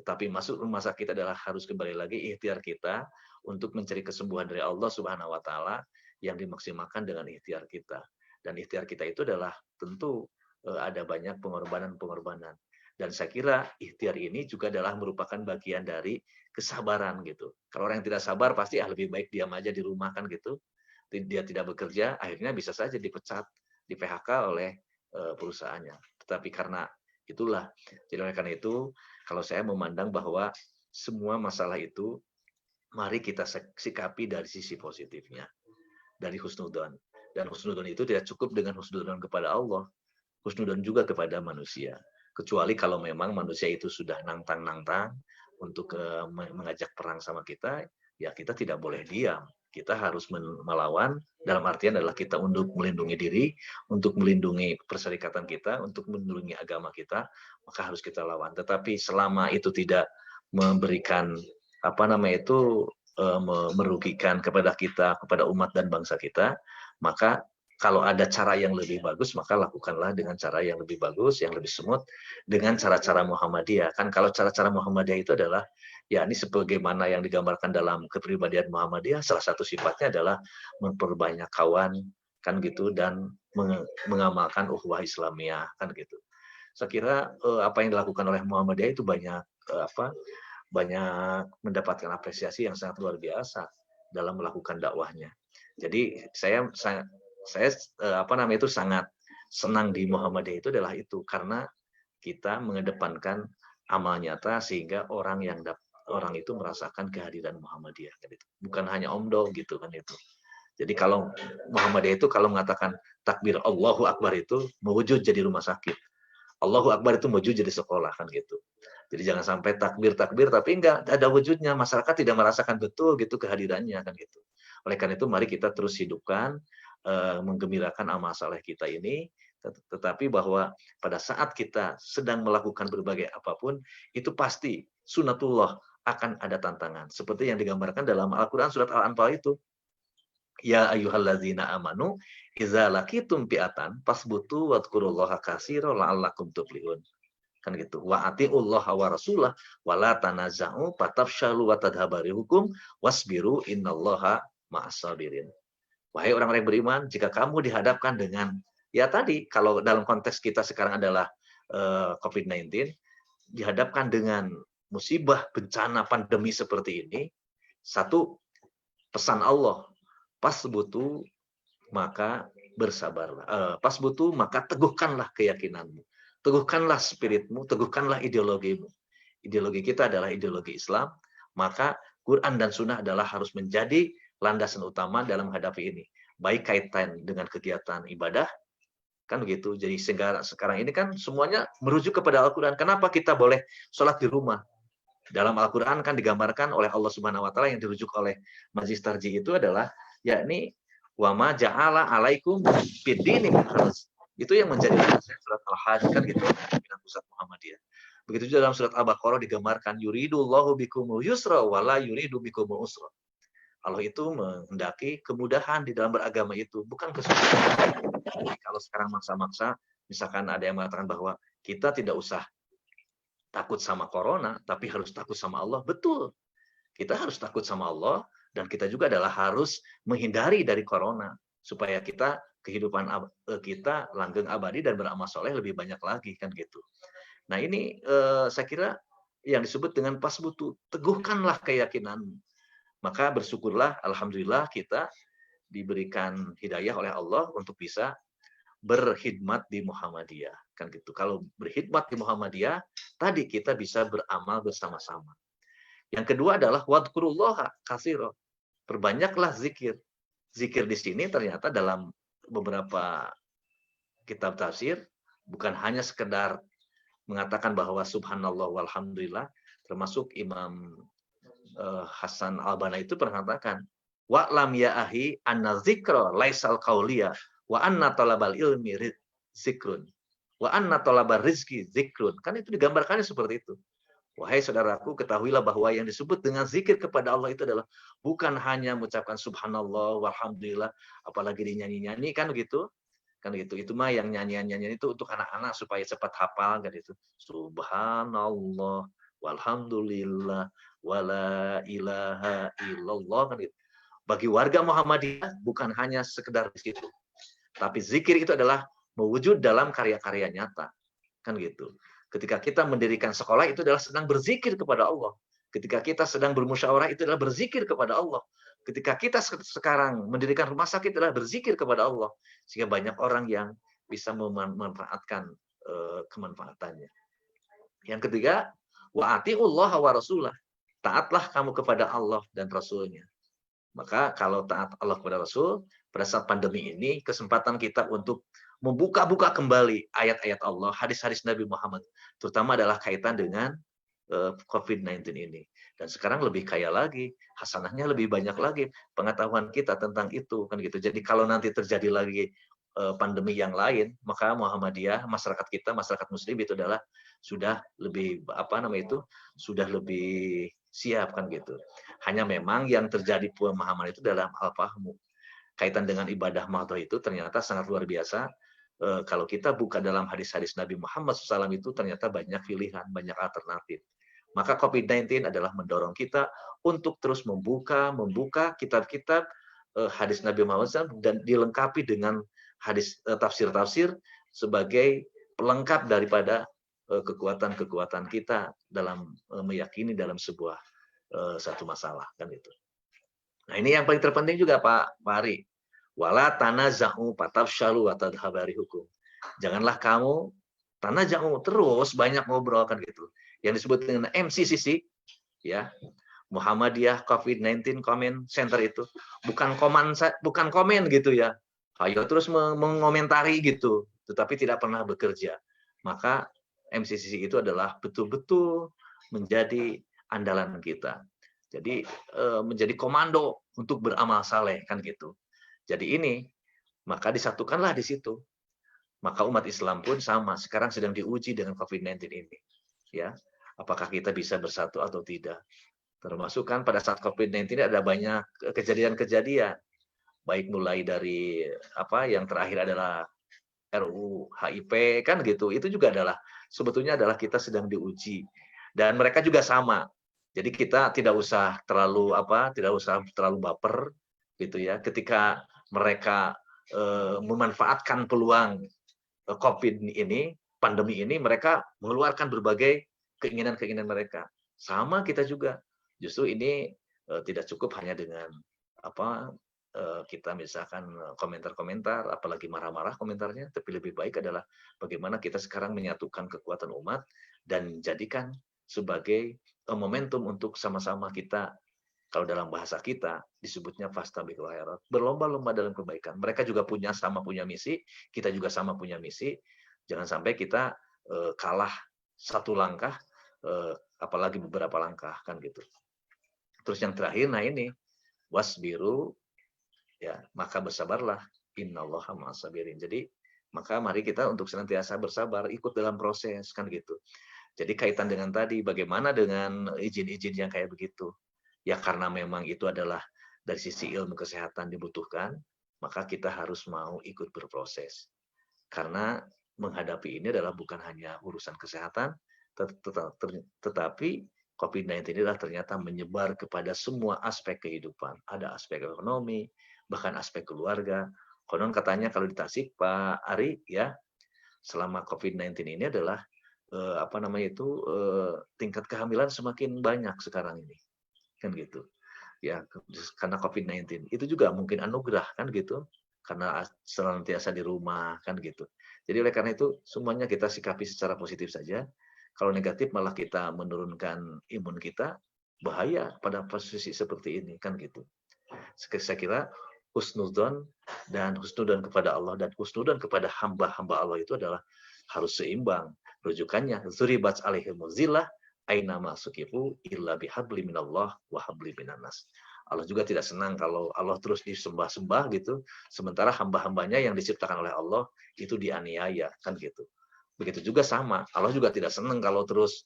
tetapi masuk rumah sakit adalah harus kembali lagi ikhtiar kita untuk mencari kesembuhan dari Allah Subhanahu wa taala yang dimaksimalkan dengan ikhtiar kita. Dan ikhtiar kita itu adalah tentu ada banyak pengorbanan-pengorbanan. Dan saya kira ikhtiar ini juga adalah merupakan bagian dari kesabaran gitu. Kalau orang yang tidak sabar pasti lebih baik diam aja di rumah kan gitu. Dia tidak bekerja, akhirnya bisa saja dipecat, di PHK oleh perusahaannya. Tetapi karena itulah, jadi oleh karena itu, kalau saya memandang bahwa semua masalah itu, mari kita sikapi dari sisi positifnya, dari husnudon. Dan husnudon itu tidak cukup dengan husnudon kepada Allah, husnudon juga kepada manusia. Kecuali kalau memang manusia itu sudah nantang-nantang untuk mengajak perang sama kita, ya kita tidak boleh diam. Kita harus melawan, dalam artian adalah kita untuk melindungi diri, untuk melindungi perserikatan kita, untuk melindungi agama kita, maka harus kita lawan. Tetapi selama itu tidak memberikan merugikan kepada kita, kepada umat dan bangsa kita, maka kalau ada cara yang lebih bagus, maka lakukanlah dengan cara yang lebih bagus, yang lebih smooth, dengan cara-cara Muhammadiyah. Kan kalau cara-cara Muhammadiyah itu adalah, ya ini sebagaimana yang digambarkan dalam kepribadian Muhammadiyah, salah satu sifatnya adalah memperbanyak kawan, kan gitu, dan mengamalkan ukhuwah Islamiyah, kan gitu. Saya kira apa yang dilakukan oleh Muhammadiyah itu banyak banyak mendapatkan apresiasi yang sangat luar biasa dalam melakukan dakwahnya. Jadi saya sangat senang di Muhammadiyah itu adalah itu, karena kita mengedepankan amal nyata sehingga orang itu merasakan kehadiran Muhammadiyah, kan itu. Bukan hanya omdo gitu kan itu. Jadi kalau Muhammadiyah itu kalau mengatakan takbir Allahu Akbar itu mewujud jadi rumah sakit. Allahu Akbar itu mewujud jadi sekolah, kan gitu. Jadi jangan sampai takbir tapi enggak ada wujudnya, masyarakat tidak merasakan betul gitu kehadirannya, kan gitu. Oleh karena itu mari kita terus hidupkan, menggembirakan amal saleh kita ini, tetapi bahwa pada saat kita sedang melakukan berbagai apapun, itu pasti sunatullah akan ada tantangan. Seperti yang digambarkan dalam Al-Quran surat Al-Anfal itu. Ya ayyuhalladzina amanu, idza laqitum fi'atan fasbutu wadhkurullaha katsiran la'allakum tuflihun. Kan gitu. Wa atiullaha wa rasulah wa la tanaza'u fatafshalu wa tadhabarihukum wasbiru innallaha ma'as-sabirin. Wahai orang-orang yang beriman, jika kamu dihadapkan dengan ya tadi, kalau dalam konteks kita sekarang adalah COVID-19, dihadapkan dengan musibah, bencana, pandemi seperti ini, satu pesan Allah, pasbutu maka bersabarlah. Pasbutu maka teguhkanlah keyakinanmu. Teguhkanlah spiritmu, teguhkanlah ideologimu. Ideologi kita adalah ideologi Islam, maka Quran dan Sunnah adalah harus menjadi landasan utama dalam menghadapi ini. Baik kaitan dengan kegiatan ibadah, kan begitu. Jadi sekarang ini kan semuanya merujuk kepada Al-Quran. Kenapa kita boleh sholat di rumah? Dalam Al-Quran kan digambarkan oleh Allah Subhanahu Wa Taala, yang dirujuk oleh Majlis Tarjih itu adalah yakni wa ma ja'ala alaikum fid-dini min haraj. Itu yang menjadi surat Al-Hajj, kan gitu, pimpinan pusat Muhammadiyah. Begitu juga dalam surat Al-Baqarah digambarkan yuridullahu bikumul yusra wa la yuridu bikumul usra. Allah itu menghendaki kemudahan di dalam beragama itu, bukan kesulitan. Kalau sekarang maksa-maksa, misalkan ada yang mengatakan bahwa kita tidak usah takut sama corona, tapi harus takut sama Allah. Betul. Kita harus takut sama Allah, dan kita juga adalah harus menghindari dari corona, supaya kita kehidupan kita langgeng abadi dan beramal soleh lebih banyak lagi, kan gitu. Nah ini saya kira yang disebut dengan pasbutu, teguhkanlah keyakinanmu. Maka bersyukurlah, alhamdulillah kita diberikan hidayah oleh Allah untuk bisa berkhidmat di Muhammadiyah, kan gitu. Kalau berkhidmat di Muhammadiyah, tadi kita bisa beramal bersama-sama. Yang kedua adalah wadhkurullaha katsira. Perbanyaklah zikir. Zikir di sini ternyata dalam beberapa kitab tafsir bukan hanya sekedar mengatakan bahwa subhanallah walhamdulillah, termasuk Imam Hasan Al-Banna itu pernah mengatakan wa'lam ya ahi anna dzikra laisal qauliyah wa anna talabal ilmi zikrun wa anna talabal rizki zikrun. Kan itu digambarkannya seperti itu. Wahai saudaraku, ketahuilah bahwa yang disebut dengan zikir kepada Allah itu adalah bukan hanya mengucapkan subhanallah walhamdulillah, apalagi dinyanyi-nyanyi, kan gitu. Kan gitu. Itu mah yang nyanyian-nyanyian itu untuk anak-anak supaya cepat hafal, kan itu. Subhanallah walhamdulillah wala ilaha illallah, kan gitu. Bagi warga Muhammadiyah bukan hanya sekedar di situ, tapi zikir itu adalah mewujud dalam karya-karya nyata, kan gitu. Ketika kita mendirikan sekolah itu adalah sedang berzikir kepada Allah. Ketika kita sedang bermusyawarah itu adalah berzikir kepada Allah. Ketika kita sekarang mendirikan rumah sakit adalah berzikir kepada Allah, sehingga banyak orang yang bisa memanfaatkan kemanfaatannya. Yang ketiga, wa atiullaha wa rasulah. Taatlah kamu kepada Allah dan Rasulnya. Maka kalau taat Allah kepada Rasul, pada saat pandemi ini, kesempatan kita untuk membuka-buka kembali ayat-ayat Allah, hadis-hadis Nabi Muhammad, terutama adalah kaitan dengan COVID-19 ini. Dan sekarang lebih kaya lagi, hasanahnya lebih banyak lagi, pengetahuan kita tentang itu, kan gitu. Jadi kalau nanti terjadi lagi pandemi yang lain, maka Muhammadiyah, masyarakat kita, masyarakat Muslim itu adalah sudah lebih sudah lebih siap, kan gitu. Hanya memang yang terjadi pemahaman itu dalam al-fahmu. Kaitan dengan ibadah mahdoh itu ternyata sangat luar biasa. Kalau kita buka dalam hadis-hadis Nabi Muhammad SAW itu ternyata banyak pilihan, banyak alternatif. Maka COVID-19 adalah mendorong kita untuk terus membuka kitab-kitab hadis Nabi Muhammad SAW dan dilengkapi dengan tafsir-tafsir sebagai pelengkap daripada kekuatan-kekuatan kita dalam meyakini dalam sebuah satu masalah, kan itu. Nah, ini yang paling terpenting juga Pak Ari. Wala tanaza'u fatafshalu wa tadhhabu rihukum. Janganlah kamu tanaza'u terus banyak ngobrol, kan gitu. Yang disebut dengan MCCC, ya, Muhammadiyah COVID-19 Comment Center itu bukan komen gitu ya. Ayo terus mengomentari gitu, tetapi tidak pernah bekerja. Maka MCCC itu adalah betul-betul menjadi andalan kita. Jadi menjadi komando untuk beramal saleh, kan gitu. Jadi ini, maka disatukanlah di situ. Maka umat Islam pun sama, sekarang sedang diuji dengan COVID-19 ini. Ya, apakah kita bisa bersatu atau tidak? Termasuk kan pada saat COVID-19 ada banyak kejadian-kejadian. Baik mulai dari apa yang terakhir adalah RUU HIP, kan gitu. Itu juga adalah sebetulnya adalah kita sedang diuji. Dan mereka juga sama. Jadi kita tidak usah terlalu baper gitu ya. Ketika mereka memanfaatkan peluang COVID ini, pandemi ini, mereka mengeluarkan berbagai keinginan-keinginan mereka. Sama kita juga. Justru ini tidak cukup hanya dengan kita misalkan komentar-komentar, apalagi marah-marah komentarnya, tapi lebih baik adalah bagaimana kita sekarang menyatukan kekuatan umat dan jadikan sebagai momentum untuk sama-sama kita, kalau dalam bahasa kita disebutnya fastabiqul khairat, berlomba-lomba dalam kebaikan. Mereka juga punya misi, kita juga sama punya misi. Jangan sampai kita kalah satu langkah, apalagi beberapa langkah, kan gitu. Terus yang terakhir, nah ini wasbiru, ya, maka bersabarlah, innallaha ma'as sabirin. Jadi maka mari kita untuk senantiasa bersabar, ikut dalam proses, kan gitu. Jadi kaitan dengan tadi, bagaimana dengan izin-izin yang kayak begitu? Ya karena memang itu adalah dari sisi ilmu kesehatan dibutuhkan, maka kita harus mau ikut berproses. Karena menghadapi ini adalah bukan hanya urusan kesehatan, tetapi COVID-19 ini adalah ternyata menyebar kepada semua aspek kehidupan. Ada aspek ekonomi, bahkan aspek keluarga. Konon katanya kalau di Tasik, Pak Ari, ya, selama COVID-19 ini adalah tingkat kehamilan semakin banyak sekarang ini, kan gitu. Ya, karena COVID-19 itu juga mungkin anugerah, kan gitu, karena senantiasa di rumah, kan gitu. Jadi oleh karena itu semuanya kita sikapi secara positif saja. Kalau negatif malah kita menurunkan imun kita, bahaya pada posisi seperti ini, kan gitu. Saya kira husnudzon dan husnudzon kepada Allah dan husnudzon kepada hamba-hamba Allah itu adalah harus seimbang. Rujukannya zuribat alaihim zillah aina ma suqifu illa bihabli minallah wa habli minannas. Allah juga tidak senang kalau Allah terus disembah-sembah gitu, sementara hamba-hambanya yang diciptakan oleh Allah itu dianiaya, kan gitu. Begitu juga sama, Allah juga tidak senang kalau terus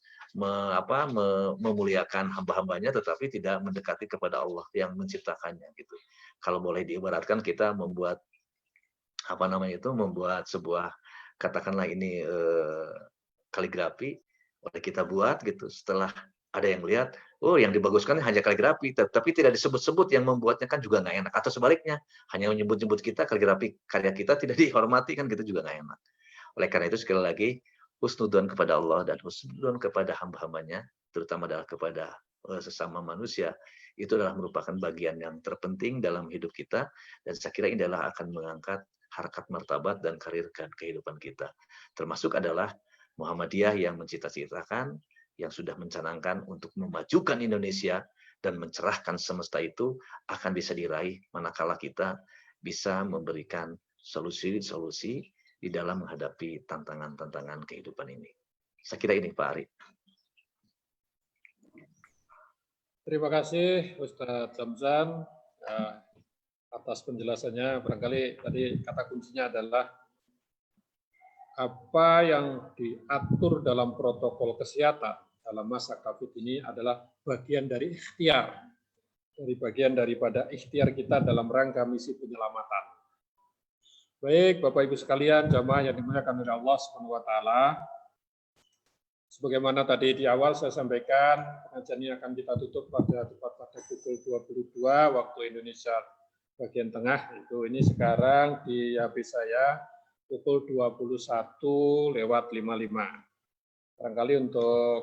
memuliakan hamba-hambanya tetapi tidak mendekati kepada Allah yang menciptakannya gitu. Kalau boleh diibaratkan kita membuat membuat sebuah, katakanlah ini kaligrafi, oleh kita buat gitu, setelah ada yang lihat, oh yang dibaguskan hanya kaligrafi, tapi tidak disebut-sebut yang membuatnya, kan juga nggak enak. Atau sebaliknya, hanya menyebut-nyebut kita, kaligrafi karya kita tidak dihormati, kan gitu juga nggak enak. Oleh karena itu sekali lagi, husnudzon kepada Allah dan husnudzon kepada hamba-hambanya, terutama adalah kepada sesama manusia, itu adalah merupakan bagian yang terpenting dalam hidup kita, dan saya kira ini adalah akan mengangkat harkat martabat dan karirkan kehidupan kita. Termasuk adalah Muhammadiyah yang mencita-citakan, yang sudah mencanangkan untuk memajukan Indonesia dan mencerahkan semesta itu akan bisa diraih manakala kita bisa memberikan solusi-solusi di dalam menghadapi tantangan-tantangan kehidupan ini. Saya kira ini Pak Ari. Terima kasih Ustadz Zamzam atas penjelasannya. Barangkali tadi kata kuncinya adalah apa yang diatur dalam protokol kesehatan dalam masa COVID ini adalah bagian dari ikhtiar, bagian daripada ikhtiar kita dalam rangka misi penyelamatan. Baik, Bapak Ibu sekalian, jamaah yang dimuliakan oleh Allah Subhanahu wa taala. Sebagaimana tadi di awal saya sampaikan, pengajian ini akan kita tutup pada pukul 22 waktu Indonesia bagian tengah itu ini sekarang di HP saya pukul 21:55. Barangkali untuk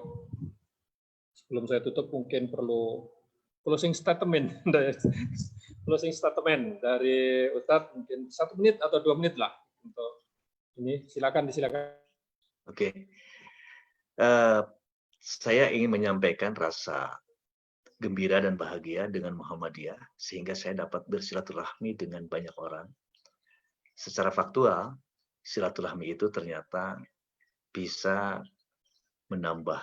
sebelum saya tutup mungkin perlu closing statement dari Ustadz, mungkin 1 menit atau 2 menit lah untuk ini. Silakan, disilakan. Oke. Saya ingin menyampaikan rasa gembira dan bahagia dengan Muhammadiyah, sehingga saya dapat bersilaturahmi dengan banyak orang. Secara faktual, silaturahmi itu ternyata bisa menambah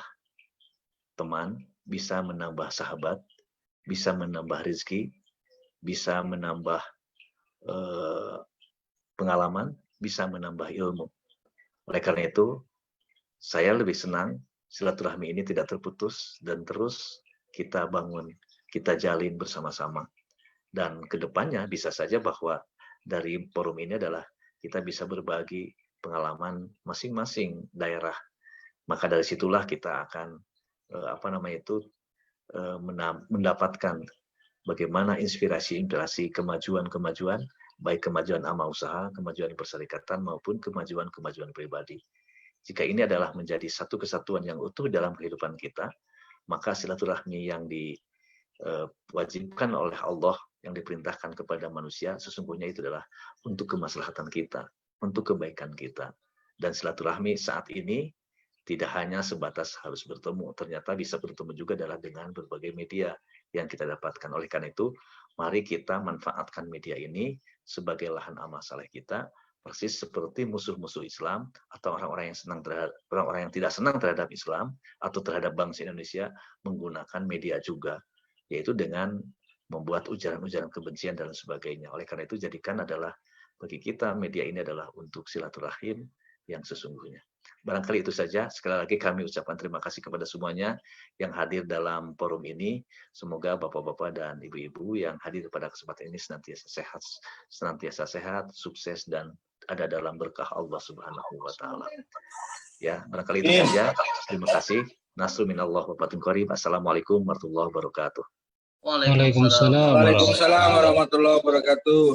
teman, bisa menambah sahabat, bisa menambah rezeki, bisa menambah pengalaman, bisa menambah ilmu. Oleh karena itu, saya lebih senang silaturahmi ini tidak terputus dan terus kita bangun, kita jalin bersama-sama. Dan kedepannya bisa saja bahwa dari forum ini adalah kita bisa berbagi pengalaman masing-masing daerah. Maka dari situlah kita akan mendapatkan bagaimana inspirasi-inspirasi kemajuan-kemajuan, baik kemajuan amal usaha, kemajuan perserikatan maupun kemajuan-kemajuan pribadi. Jika ini adalah menjadi satu kesatuan yang utuh dalam kehidupan kita, maka silaturahmi yang diwajibkan oleh Allah, yang diperintahkan kepada manusia, sesungguhnya itu adalah untuk kemaslahatan kita, untuk kebaikan kita. Dan silaturahmi saat ini tidak hanya sebatas harus bertemu, ternyata bisa bertemu juga adalah dengan berbagai media yang kita dapatkan. Oleh karena itu, mari kita manfaatkan media ini sebagai lahan amal saleh kita, persis seperti musuh-musuh Islam atau orang-orang yang tidak senang terhadap Islam atau terhadap bangsa Indonesia menggunakan media juga, yaitu dengan membuat ujaran-ujaran kebencian dan sebagainya. Oleh karena itu, jadikan adalah bagi kita media ini adalah untuk silaturahim yang sesungguhnya. Barangkali itu saja. Sekali lagi kami ucapkan terima kasih kepada semuanya yang hadir dalam forum ini. Semoga bapak-bapak dan ibu-ibu yang hadir pada kesempatan ini senantiasa sehat, sukses, dan ada dalam berkah Allah Subhanahu wa Ta'ala. Ya, barangkali itu saja. Terima kasih. Nasrul minallah wa fatun qarib. Assalamualaikum warahmatullahi wabarakatuh. Waalaikumsalam. Waalaikumsalam warahmatullahi wabarakatuh.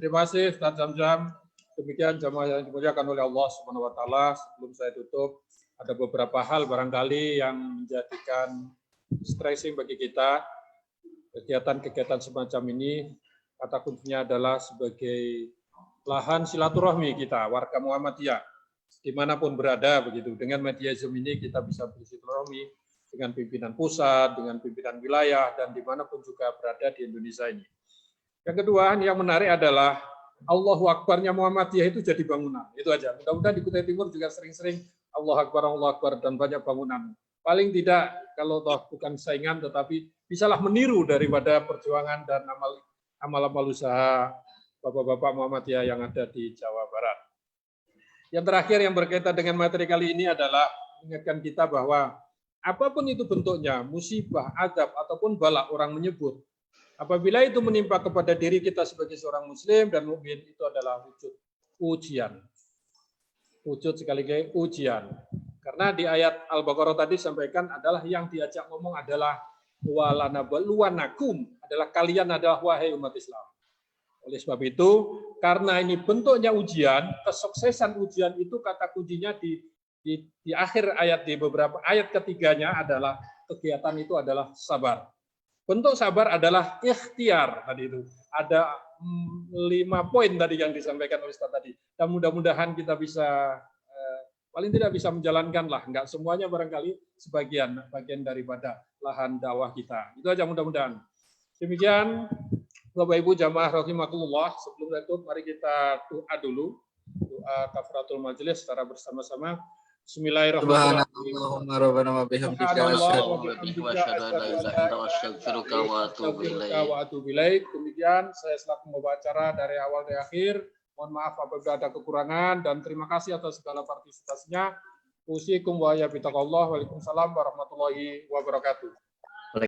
Terima kasih Ustaz Zamzam. Demikian jamaah yang dimuliakan oleh Allah Subhanahu wa Ta'ala. Sebelum saya tutup, ada beberapa hal barangkali yang menjadikan stressing bagi kita. Kegiatan-kegiatan semacam ini, kata kuncinya adalah sebagai lahan silaturahmi kita, warga Muhammadiyah, dimanapun berada begitu. Dengan media Zoom ini kita bisa bersilaturahmi dengan pimpinan pusat, dengan pimpinan wilayah, dan dimanapun juga berada di Indonesia ini. Yang kedua, yang menarik adalah Allahu Akbarnya Muhammadiyah itu jadi bangunan. Itu aja. Mudah-mudahan di Kutai Timur juga sering-sering Allahu Akbar, dan banyak bangunan. Paling tidak, kalau toh bukan saingan, tetapi bisalah meniru daripada perjuangan dan amal-amal usaha Bapak-Bapak Muhammadiyah yang ada di Jawa Barat. Yang terakhir yang berkaitan dengan materi kali ini adalah mengingatkan kita bahwa apapun itu bentuknya, musibah, azab, ataupun bala orang menyebut, apabila itu menimpa kepada diri kita sebagai seorang muslim dan mukmin, itu adalah wujud ujian. Wujud sekaligus ujian. Karena di ayat Al-Baqarah tadi sampaikan adalah yang diajak ngomong adalah walanabluwanakum, adalah kalian adalah wahai umat Islam. Oleh sebab itu, karena ini bentuknya ujian, kesuksesan ujian itu kata kuncinya di akhir ayat, di beberapa ayat ketiganya adalah kegiatan itu adalah sabar. Bentuk sabar adalah ikhtiar tadi itu. Ada 5 poin tadi yang disampaikan oleh Ustaz tadi. Dan mudah-mudahan kita bisa paling tidak bisa menjalankan lah. Enggak semuanya barangkali bagian daripada lahan dakwah kita. Itu aja mudah-mudahan. Demikian Bapak Ibu jamaah rahimakumullah, sebelum itu mari kita doa dulu. Doa kafaratul majelis secara bersama-sama. Bismillahirrahmanirrahim. Allahumma rabbana wa bihamdika astaghfiruka wa atubu ilaik. Demikian saya selaku membawa acara dari awal dari akhir. Mohon maaf apabila ada kekurangan dan terima kasih atas segala partisipasinya. Usikum wa ya bitaqallah. Waalaikumsalam warahmatullahi wabarakatuh.